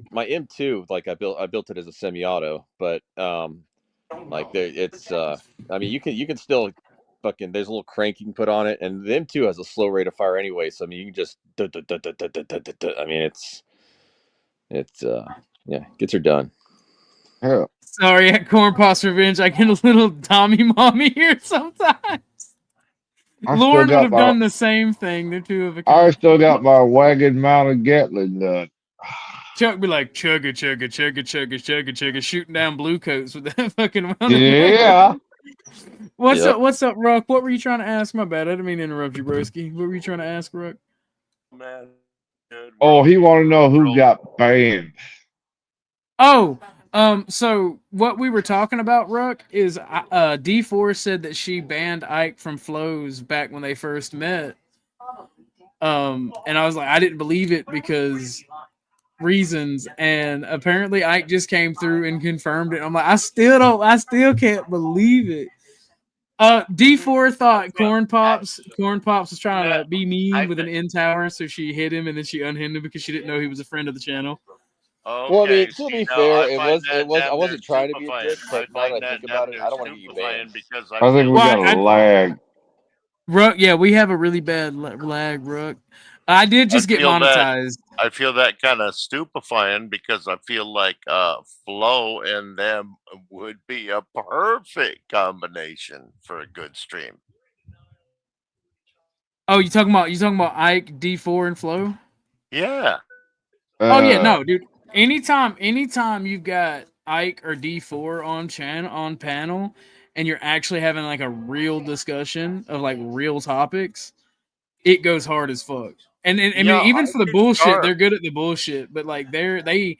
my M2, like I built it as a semi-auto, but like it's I mean, you can still fucking there's a little crank you can put on it, and the M2 has a slow rate of fire anyway, so I mean, you can just I mean, it's yeah, gets her done. Yeah. Sorry, at Corn Pops Revenge, I get a little Tommy Mommy here sometimes. Lauren would have done the same thing. The two of I still got my wagon mounted Gatling gun. Chuck be like chugga chugga chugga chugga chugga chugga shooting down blue coats with that fucking Yeah. What's up, Ruck? What were you trying to ask? My bad. I didn't mean to interrupt you, broski. What were you trying to ask, Ruck? Man. Oh, he want to know who got banned. Oh, so what we were talking about, Ruck, is D4 said that she banned Ike from flows back when they first met. And I was like, I didn't believe it because reasons, and apparently Ike just came through and confirmed it. I'm like, I still can't believe it. D4 thought Corn Pops was trying to be mean with an N tower, so she hit him and then she unhinged him because she didn't know he was a friend of the channel. Okay, well, I mean, to be fair, it was. I wasn't trying to be a dick, but now that I think about it, I don't want to get you banned. because I think we got a lag. Ruck, yeah, we have a really bad lag, Ruck. I did just get monetized. I feel that kind of stupefying because I feel like Flo and them would be a perfect combination for a good stream. Oh, you talking about Ike, D4, and Flo? Yeah. Oh yeah, no, dude. Anytime you've got Ike or D4 on panel, and you're actually having like a real discussion of like real topics, it goes hard as fuck. And I mean, even for the bullshit, they're good at the bullshit, but like they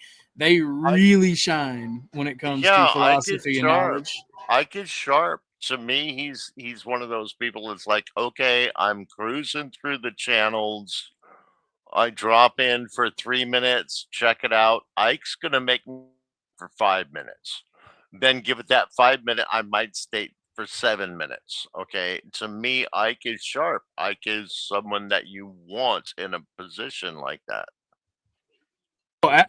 really shine when it comes to philosophy and knowledge. Ike is sharp. To me, he's one of those people that's like, okay, I'm cruising through the channels. I drop in for 3 minutes, check it out. Ike's gonna make me for 5 minutes. Then give it that 5 minute, I might stay for 7 minutes. Okay. To me, Ike is sharp. Ike is someone that you want in a position like that. Oh,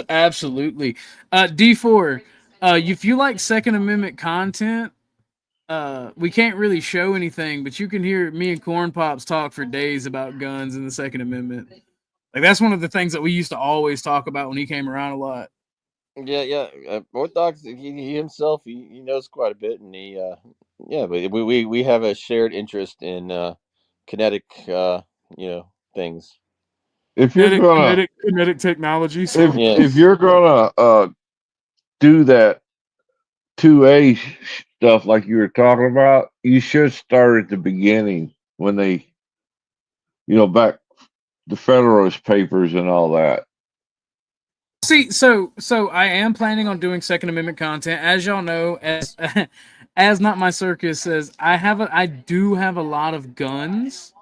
absolutely. D4, if you like Second Amendment content, we can't really show anything, but you can hear me and Corn Pops talk for days about guns and the Second Amendment. Like that's one of the things that we used to always talk about when he came around a lot. Yeah. Orthodox, he himself, he knows quite a bit, and yeah, but we have a shared interest in kinetic, things. If you're gonna kinetic technology, if you're gonna do that 2A stuff like you were talking about, you should start at the beginning when they, back the Federalist Papers and all that. See, so I am planning on doing Second Amendment content, as y'all know. As Not My Circus says, I do have a lot of guns,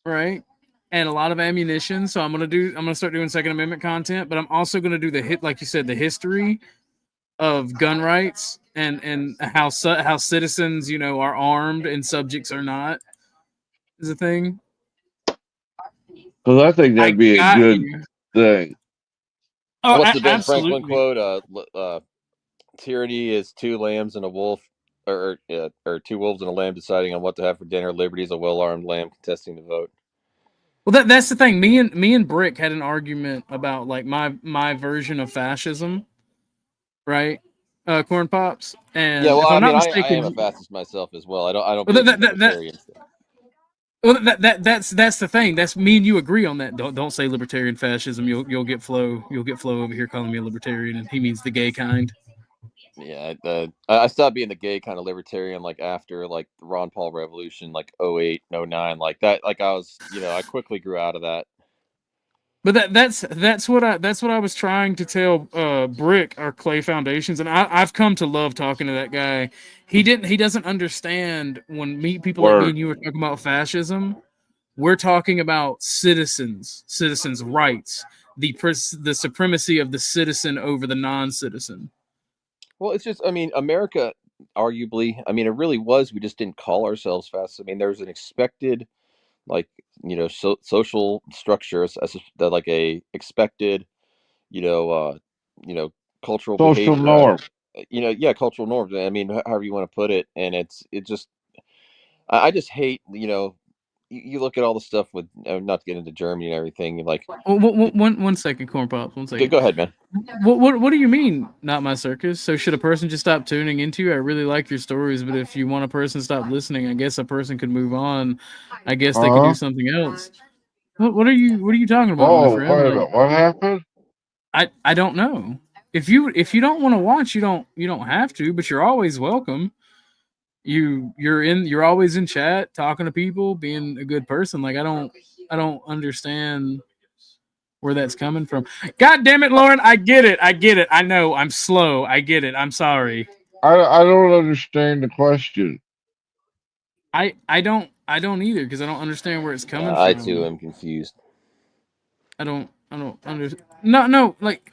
right, and a lot of ammunition. So I'm gonna start doing Second Amendment content, but I'm also gonna do like you said, the history of gun rights and how citizens, are armed and subjects are not, is a thing. Because I think that'd be a good thing. Oh, what's the Ben absolutely. Franklin quote? Tyranny is two lambs and a wolf, or 2 wolves and a lamb deciding on what to have for dinner. Liberty is a well-armed lamb contesting the vote. Well, that's the thing. Me and Brick had an argument about like my version of fascism, right? Corn Pops, Yeah, and well, if I I'm not mean, I am a mistaken, fascist myself as well. I don't well, believe in the libertarian thing. that's the thing. That's me and you agree on that. Don't say libertarian fascism. You'll get Flo. You'll get Flo over here calling me a libertarian, and he means the gay kind. Yeah, I stopped being the gay kind of libertarian like after like the Ron Paul revolution, like 08, 09, like that. Like I was, I quickly grew out of that. But that's what I was trying to tell Brick, our Clay Foundations, and I've come to love talking to that guy. He doesn't understand when people like me Word. and you are talking about fascism. We're talking about citizens' rights, the supremacy of the citizen over the non-citizen. Well, it's just, I mean, America, arguably, I mean, it really was. We just didn't call ourselves fascist. I mean, there's an expected, like, social structure, like a expected, you know, uh, cultural Social behavior. norm. Yeah, cultural norms. I mean, however you want to put it, and it just, I just hate, you look at all the stuff with, not to get into Germany and everything, like, One second, Corn Pops. 1 second. go ahead, man. What do you mean, not my circus? So should a person just stop tuning into you? I really like your stories, but if you want a person to stop listening, I guess a person could move on. I guess they could do something else. What are you talking about, my Whoa, friend? wait a Like, minute. What happened? I don't know. If you don't want to watch, you don't have to, but you're always welcome. You're always in chat talking to people, being a good person. Like I don't understand where that's coming from. God damn it, Lauren! I get it. I know I'm slow. I get it. I'm sorry. I don't understand the question. I don't either because I don't understand where it's coming I too from. am confused. I don't understand. No, like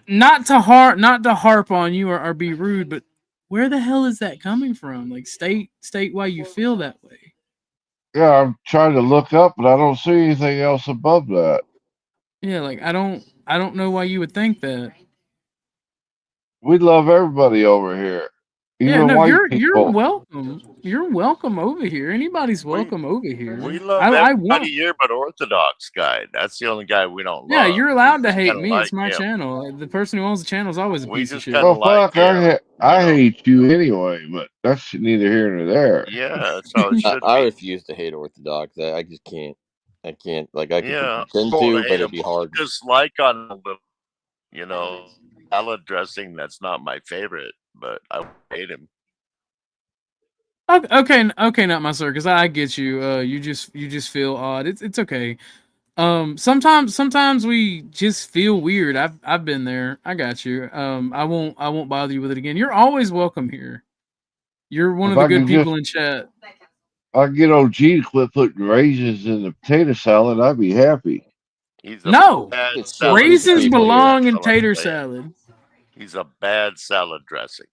not to harp on you or be rude, but where the hell is that coming from? Like state why you feel that way. Yeah, I'm trying to look up, but I don't see anything else above that. Yeah, like I don't know why you would think that. We love everybody over here, Yeah, even no, white you're people. welcome. You're welcome over here. Anybody's welcome over here. We love I everybody want. here but Orthodox Guy. That's the only guy we don't Yeah, love. you're We allowed to just hate kind of me. It's like my him. channel. The person who owns the channel is always a We piece of just shit. kind of Well, like fuck, him. I hate you anyway, but that's neither here nor there. Yeah, that's how it should I be. refuse to hate Orthodox. I just can't. I can't. Like I could Yeah, pretend don't to, hate but it'd him. be hard. Just like on a little, salad dressing. That's not my favorite, but I hate him. Okay, not my circus. I get you. You just feel odd. It's okay. Sometimes we just feel weird. I've been there. I got you. I won't bother you with it again. You're always welcome here. You're one If of the I good could just, people in chat. I could get OG to quit putting raisins in the potato salad, I'd be happy. He's a No, bad It's so salad stupid raisins people dressing. here. belong That's in all I'm tater saying. salad. He's a bad salad dressing.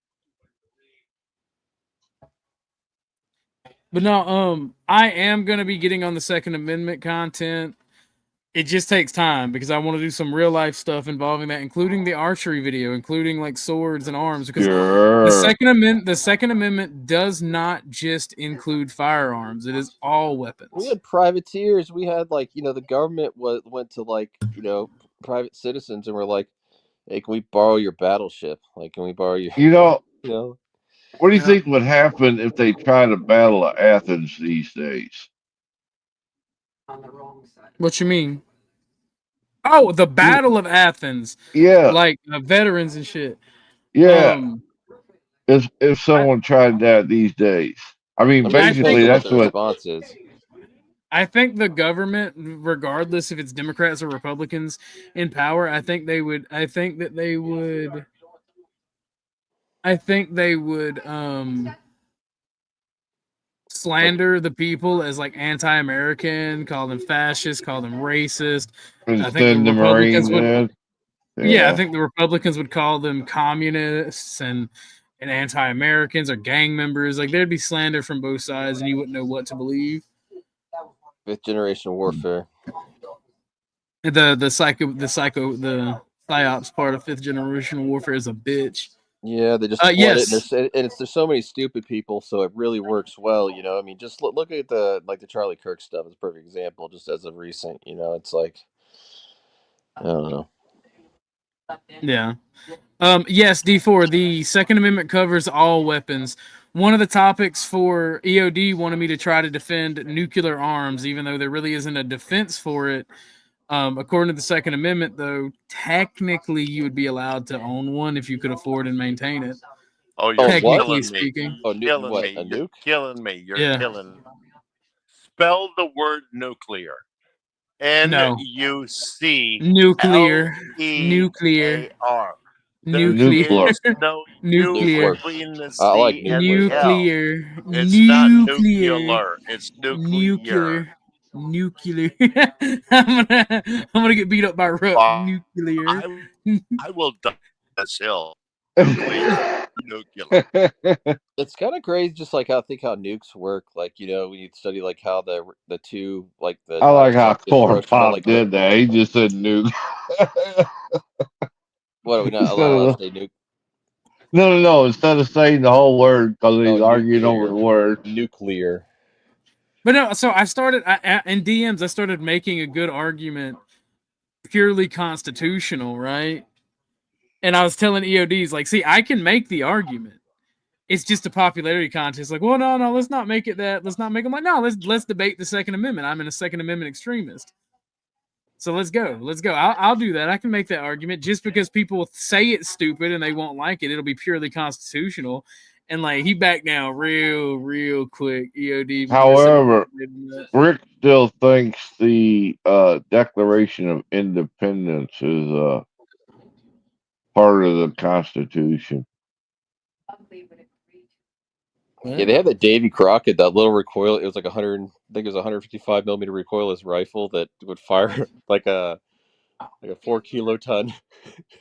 But no, I am gonna be getting on the Second Amendment content. It just takes time because I want to do some real life stuff involving that, including the archery video, including like swords and arms. Because Sure. the Second Amendment does not just include firearms; it is all We weapons. had privateers. We had like the government went to like private citizens and were like, "Hey, can we borrow your battleship? Like, can we borrow your You know, you know?" what do you Yeah. think would happen if they try to battle Athens these days? What you mean? Oh, the You, Battle of Athens, yeah, like veterans and shit. yeah. Um, If I, someone tried that these days, I mean, I mean, it I depends basically, on think what that's the what. response is. I think the government, regardless if it's Democrats or Republicans in power, I think they would. I think that they would. I think they would slander the people as like anti-American, call them fascist, call them racist. And I think the send the Republicans Marines would. in. Yeah, I Yeah. think the Republicans would call them communists and anti-Americans or gang members. Like there'd be slander from both sides, and you wouldn't know what to believe. Fifth generation warfare. The psyops part of fifth generation warfare is a bitch. Yeah, they just flood it, Yes. and there's so many stupid people, so it really works well. You know, I mean, just look at the Charlie Kirk stuff is a perfect example, just as of recent. You know, it's like I don't know. Yeah. Yes, D4. The Second Amendment covers all weapons. One of the topics for EOD wanted me to try to defend nuclear arms, even though there really isn't a defense for it. According to the Second Amendment, though, technically you would be allowed to own one if you could afford and maintain it. Oh, you're what? Technically killing me. speaking. Oh, You're killing what? me. A You're nuke? killing me. You're Yeah. killing me. Spell the word nuclear. No. Nuclear. Nuclear. Nuclear. There Nuclear. is no U Nuclear. between the I like C and the nuclear. L. Nuclear. It's not Nuclear. nuclear. It's nuclear. Nuclear. I'm gonna get beat up by Ruck. Nuclear. I will die on this hill. Nuclear. It's kind of crazy, just like how nukes work. Like, you know, when you study like how the two like the I like how destructive Corn approach, kind of Pop like did that. He just said nuke. what are we not Instead allowed of to say nuke? no. Instead of saying the whole word, because he's Oh, arguing over the word. Nuclear. But no, so I started in DMs. I started making a good argument, purely constitutional, right? And I was telling EODs like, see, I can make the argument. It's just a popularity contest. Like, well, no, let's not make it that. Let's not make them like, no, let's debate the Second Amendment. I'm a Second Amendment extremist. So let's go. I'll do that. I can make that argument. Just because people say it's stupid and they won't like it, it'll be purely constitutional. And like he backed down real quick. EOD. However, Rick still thinks the Declaration of Independence is part of the Constitution. Yeah, they had that Davy Crockett, that little recoil. It was like 100. I think it was 155 millimeter recoilless rifle that would fire like a 4 kiloton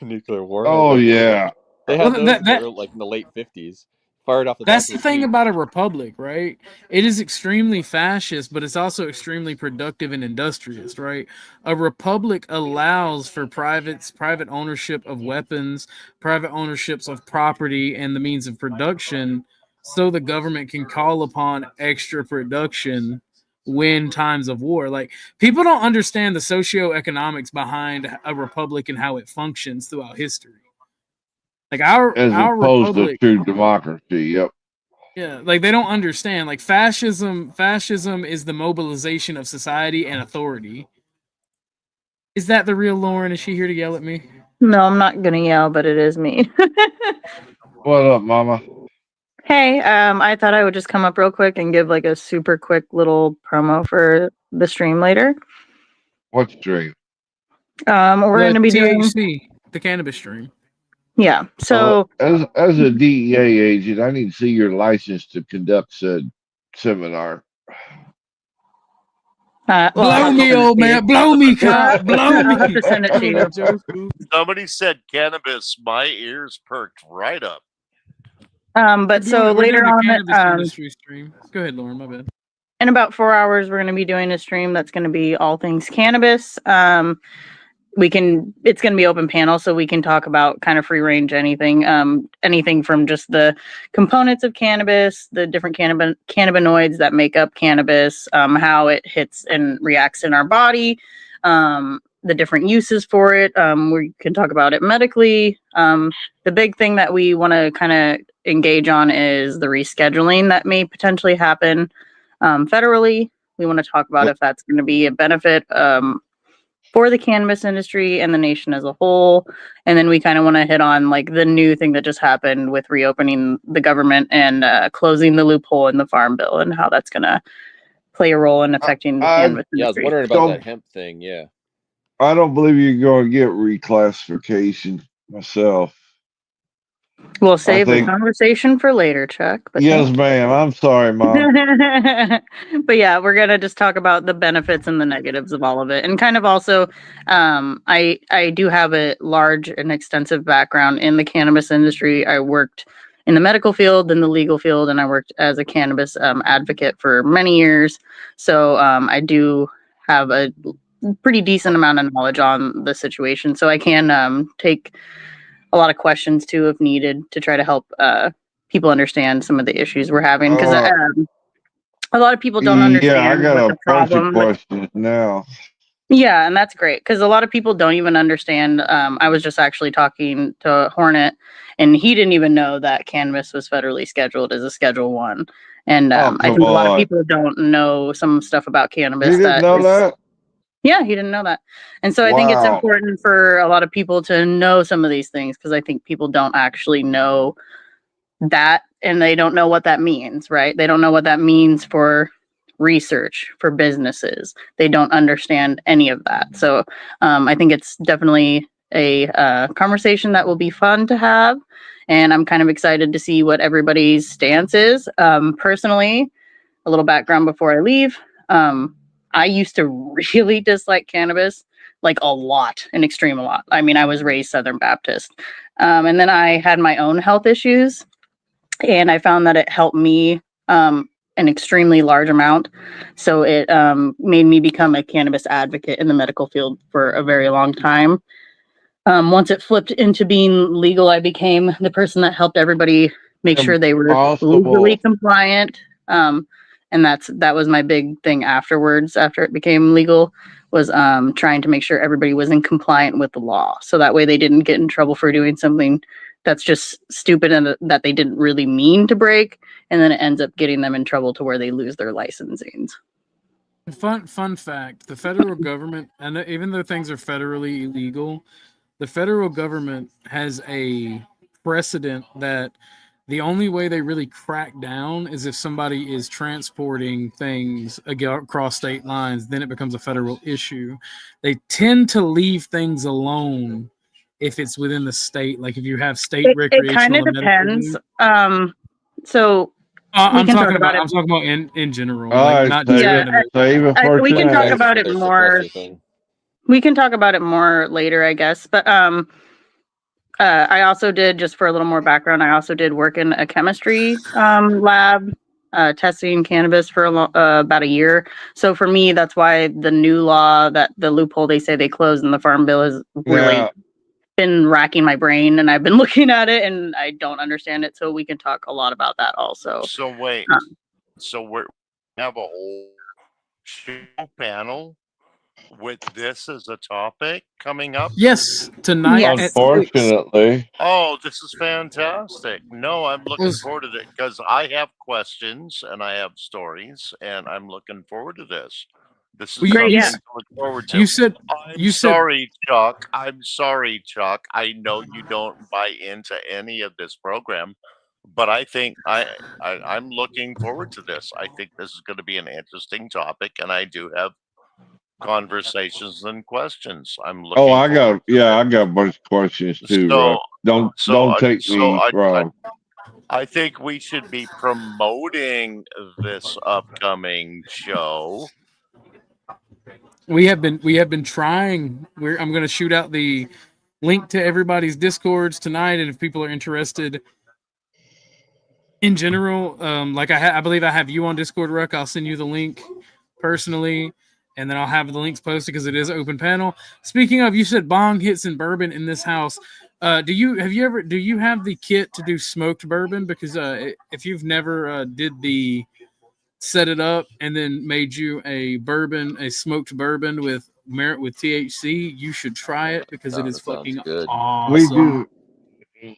nuclear warhead. Oh like, yeah, they had those in the late 50s. Fired off the. That's the thing about a republic, right? It is extremely fascist, but it's also extremely productive and industrious, right? A republic allows for private ownership of weapons, private ownerships of property, and the means of production, so the government can call upon extra production when times of war. Like people don't understand the socioeconomics behind a republic and how it functions throughout history. Like our opposed republic, to true democracy. Yep. Yeah, like they don't understand. Like fascism is the mobilization of society and authority. Is that the real Lauren? Is she here to yell at me? No, I'm not gonna yell, but it is me. What up, Mama? Hey, I thought I would just come up real quick and give like a super quick little promo for the stream later. What stream? We're going to be THC, the cannabis stream. Yeah. So as a DEA agent, I need to see your license to conduct said seminar. Blow me, old man. Blow me, cop. Blow me. I'll have to send it to you. Somebody said cannabis. My ears perked right up. But so later on, stream. Go ahead, Lauren. My bad. In about 4 hours, we're going to be doing a stream that's going to be all things cannabis. It's going to be open panel, so we can talk about kind of free range anything from just the components of cannabis, the different cannabinoids that make up cannabis, how it hits and reacts in our body, the different uses for it. We can talk about it medically. The big thing that we want to kind of engage on is the rescheduling that may potentially happen federally. We want to talk about if that's going to be a benefit for the cannabis industry and the nation as a whole. And then we kind of want to hit on like the new thing that just happened with reopening the government and closing the loophole in the farm bill and how that's going to play a role in affecting the cannabis industry. Yeah, I was wondering about that hemp thing. Yeah. I don't believe you're going to get reclassification myself. We'll save the conversation for later, Chuck. But yes, ma'am. I'm sorry, Mom. But yeah, we're going to just talk about the benefits and the negatives of all of it. And kind of also, I do have a large and extensive background in the cannabis industry. I worked in the medical field, in the legal field, and I worked as a cannabis advocate for many years. So I do have a pretty decent amount of knowledge on the situation. So I can take a lot of questions too, if needed, to try to help people understand some of the issues we're having, because a lot of people don't understand I got what a the bunch of problem. questions now. Yeah, and that's great because a lot of people don't even understand. I was just actually talking to Hornet, and he didn't even know that cannabis was federally scheduled as a Schedule 1. And I think a lot of people don't know some stuff about cannabis. You didn't know that? Yeah, he didn't know that. And so I think it's important for a lot of people to know some of these things, because I think people don't actually know that, and they don't know what that means, right? They don't know what that means for research, for businesses. They don't understand any of that. So I think it's definitely a conversation that will be fun to have. And I'm kind of excited to see what everybody's stance is. Personally, a little background before I leave. I used to really dislike cannabis, like a lot, an extreme a lot. I mean, I was raised Southern Baptist. And then I had my own health issues, and I found that it helped me an extremely large amount. So it made me become a cannabis advocate in the medical field for a very long time. Once it flipped into being legal, I became the person that helped everybody make sure they were legally compliant. And that was my big thing afterwards, after it became legal, was trying to make sure everybody was in compliant with the law. So that way they didn't get in trouble for doing something that's just stupid and that they didn't really mean to break, and then it ends up getting them in trouble to where they lose their licensings. Fun fact: the federal government, and even though things are federally illegal, the federal government has a precedent that the only way they really crack down is if somebody is transporting things across state lines. Then it becomes a federal issue. They tend to leave things alone if it's within the state. Like if you have state recreational. It kind of depends. So I'm talking about in general. Like not save it for we can talk tonight. about it more. We can talk about it more later, I guess. But I also did, just for a little more background, I also did work in a chemistry lab, testing cannabis for about a year. So for me, that's why the new law, that the loophole they say they closed in the Farm Bill, has really been racking my brain, and I've been looking at it and I don't understand it. So we can talk a lot about that also. So wait, so we have a whole show panel with this as a topic coming up? Yes, tonight. Yes. Unfortunately. Oh, this is fantastic. No, I'm looking forward to it because I have questions and I have stories, and I'm looking forward to this. This is great. something Yeah. to look forward to. You said sorry, Chuck. I'm sorry, Chuck. I know you don't buy into any of this program, but I think I'm looking forward to this. I think this is going to be an interesting topic, and I do have conversations and questions. I'm looking. I got a bunch of questions too. So, don't take me wrong. I think we should be promoting this upcoming show. We have been trying. I'm going to shoot out the link to everybody's Discords tonight, and if people are interested in general, like I believe I have you on Discord, Ruck. I'll send you the link personally, and then I'll have the links posted because it is open panel. Speaking of, you said bong hits and bourbon in this house. Do you have the kit to do smoked bourbon? Because if you've never set it up and then made you a smoked bourbon with THC, you should try it because it is fucking awesome. We do.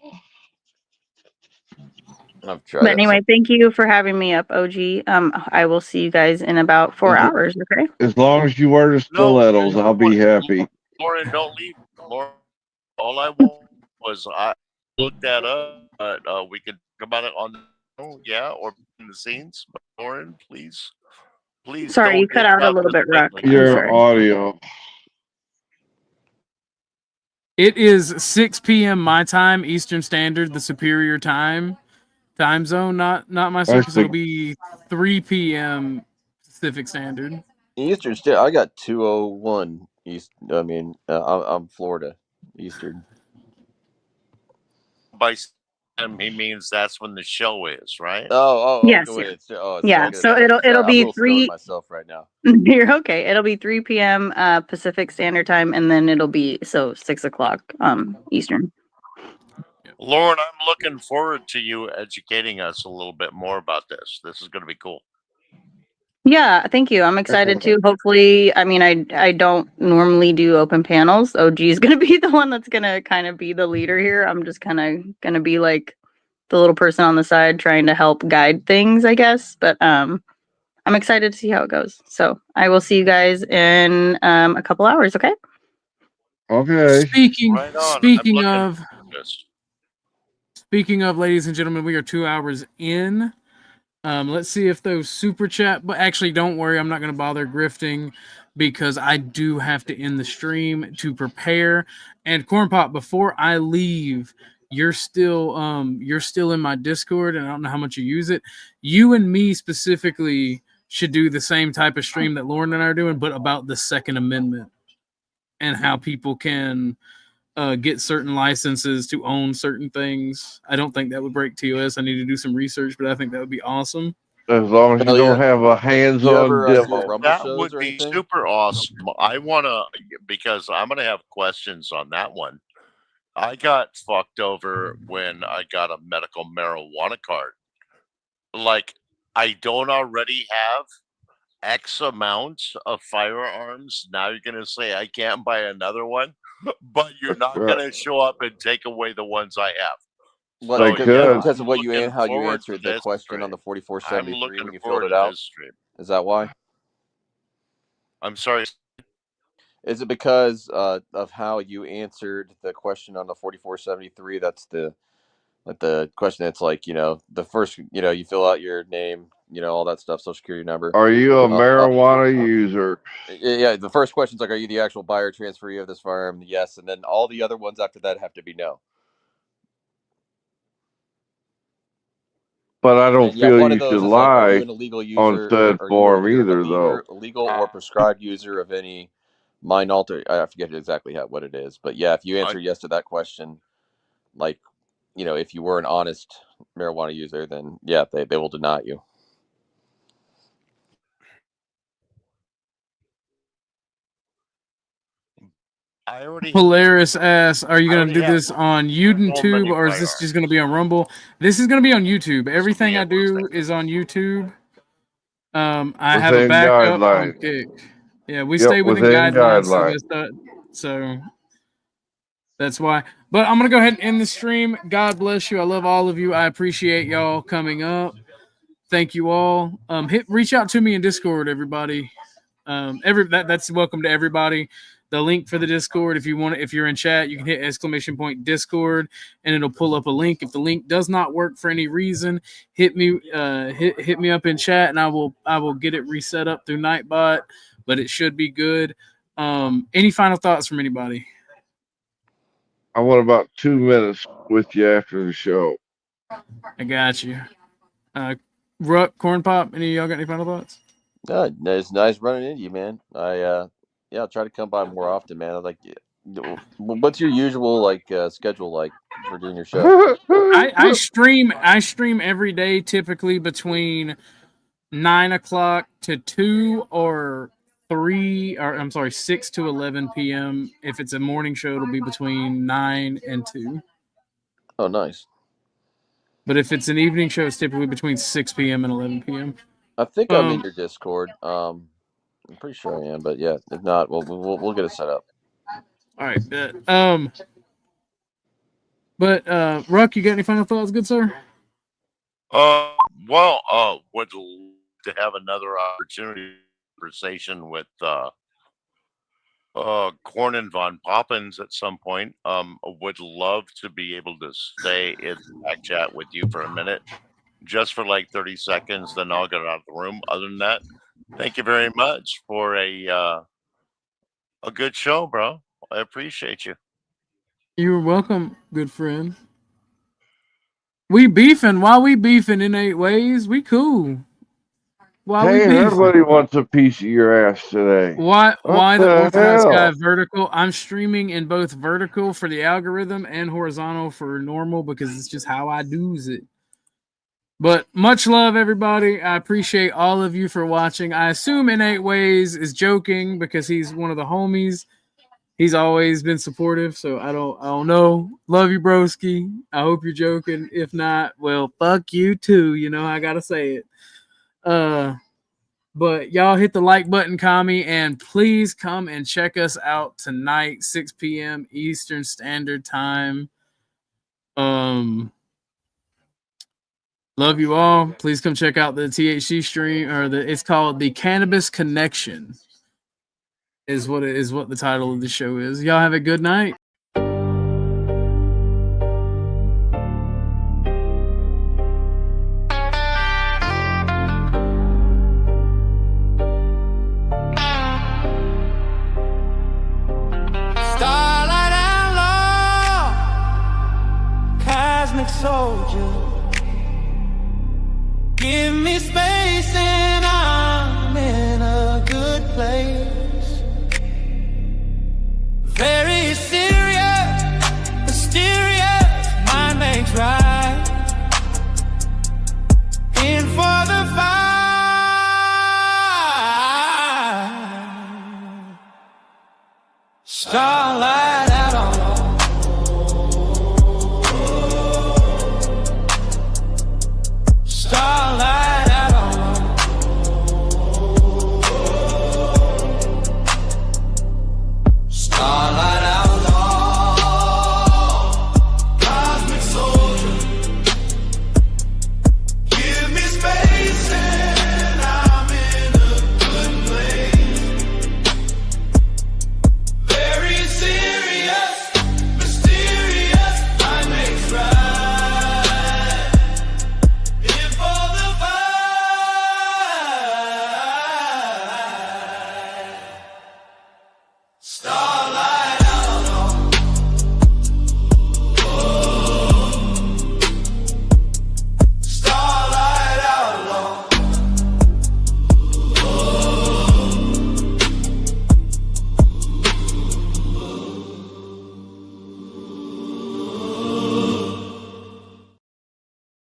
But anyway, thank you for having me up, OG. I will see you guys in about 4 hours. Okay. As long as you wear the stilettos, I'll be happy. Lauren, don't leave. Lauren, all I want was I looked that up, but we could talk about it on or in the scenes. But Lauren, please. Sorry, you cut out a little bit, Ruck. Your audio. It is 6 p.m. my time, Eastern Standard, the superior time zone, not my circus. It'll be 3 p.m. Pacific Standard. Eastern Standard. I got 2:01 East. I mean, I'm Florida Eastern. By he means that's when the show is, right? Yes. Okay, so it'll be 3 myself right now. You're okay. It'll be 3 p.m. Pacific Standard Time, and then it'll be 6 o'clock Eastern. Lauren, I'm looking forward to you educating us a little bit more about this. This is going to be cool. Yeah, thank you. I'm excited too. Hopefully, I mean, I don't normally do open panels. OG is going to be the one that's going to kind of be the leader here. I'm just kind of going to be like the little person on the side trying to help guide things, I guess. But I'm excited to see how it goes. So I will see you guys in a couple hours. Okay. Okay. Speaking Right on. speaking I'm of looking for this. speaking of, ladies and gentlemen, we are 2 hours in. Let's see if those super chat, but actually don't worry, I'm not going to bother grifting because I do have to end the stream to prepare. And Corn Pop, before I leave, you're still in my Discord, and I don't know how much you use it. You and me specifically should do the same type of stream that Lauren and I are doing, but about the Second Amendment and how people can get certain licenses to own certain things. I don't think that would break TOS. I need to do some research, but I think that would be awesome. As long as you Hell don't yeah. have a Do you hands-on ever do demo. Rumble That shows would or be anything? super awesome. I want to, because I'm going to have questions on that one. I got fucked over when I got a medical marijuana card. Like, I don't already have X amount of firearms. Now you're going to say I can't buy another one, but you're not Right. going to show up and take away the ones I have. Well, They because, could. because of what looking how you forward answered to the this question on the I'm 4473 looking when you forward filled it to out. this stream. Is that why? I'm sorry. Is it because of how you answered the question on the 4473? That's the question. It's like, the first, you fill out your name, all that stuff, social security number. Are you a marijuana user? Yeah, the first question's like, are you the actual buyer transferee of this firearm? Yes, and then all the other ones after that have to be no. But I don't And yeah, feel one you of those should is like, are you lie an illegal on user? said Are you form a either, though. illegal or prescribed user of any mind alter? I forget exactly what it is, but yeah, if you answer yes to that question, like, if you were an honest marijuana user, then yeah, they will deny you. I already Polaris asks, are you I going to already do have this on so YouTube many or is this firearms. just going to be on Rumble? This is going to be on YouTube. This will Everything be I do interesting. is on YouTube. I have a Within backup on guidelines. Kick. Yeah, we Yep, stay within within guidelines, guidelines. so that's why. But I'm going to go ahead and end the stream. God bless you. I love all of you. I appreciate y'all coming up. Thank you all. Reach out to me in Discord, everybody. That's welcome to everybody. The link for the Discord, if you're in chat, you can hit !point Discord, and it'll pull up a link. If the link does not work for any reason, hit me up in chat, and I will get it reset up through Nightbot. But it should be good. Any final thoughts from anybody? I want about 2 minutes with you after the show. I got you. Ruck, Corn Pop, any of y'all got any final thoughts? It's nice running into you, man. I'll try to come by more often, man. I like, what's your usual schedule like for doing your show? I stream every day, typically between 9 o'clock to 2 or 3, or I'm sorry, 6 to 11 p.m. If it's a morning show, it'll be between 9 and 2. Oh, nice. But if it's an evening show, it's typically between 6 p.m. and 11 p.m. I think I'm in your Discord. I'm pretty sure I am, but yeah, if not, we'll get it set up. All right. But Ruck, you got any final thoughts, good sir? Would love to have another opportunity conversation with Corn and Von Poppins at some point. Would love to be able to stay in back chat with you for a minute, just for like 30 seconds, then I'll get out of the room. Other than that, thank you very much for a good show, bro. I appreciate you. You're welcome, good friend. We beefing. Why we beefing in 8 ways? We cool. Why we beefing? Everybody wants a piece of your ass today. Why the the Orthodox hell? Guy vertical? I'm streaming in both vertical for the algorithm and horizontal for normal because it's just how I do's it. But much love, everybody. I appreciate all of you for watching. I assume in 8 ways is joking because he's one of the homies. He's always been supportive, so I don't know. Love you, broski. I hope you're joking. If not, well, fuck you too. You know, I gotta say it. But y'all hit the like button, commie, and please come and check us out tonight, 6 p.m. Eastern Standard Time. Love you all. Please come check out the THC stream, or it's called The Cannabis Connection. Is what the title of the show is. Y'all have a good night. Starlight and law, cosmic soldier.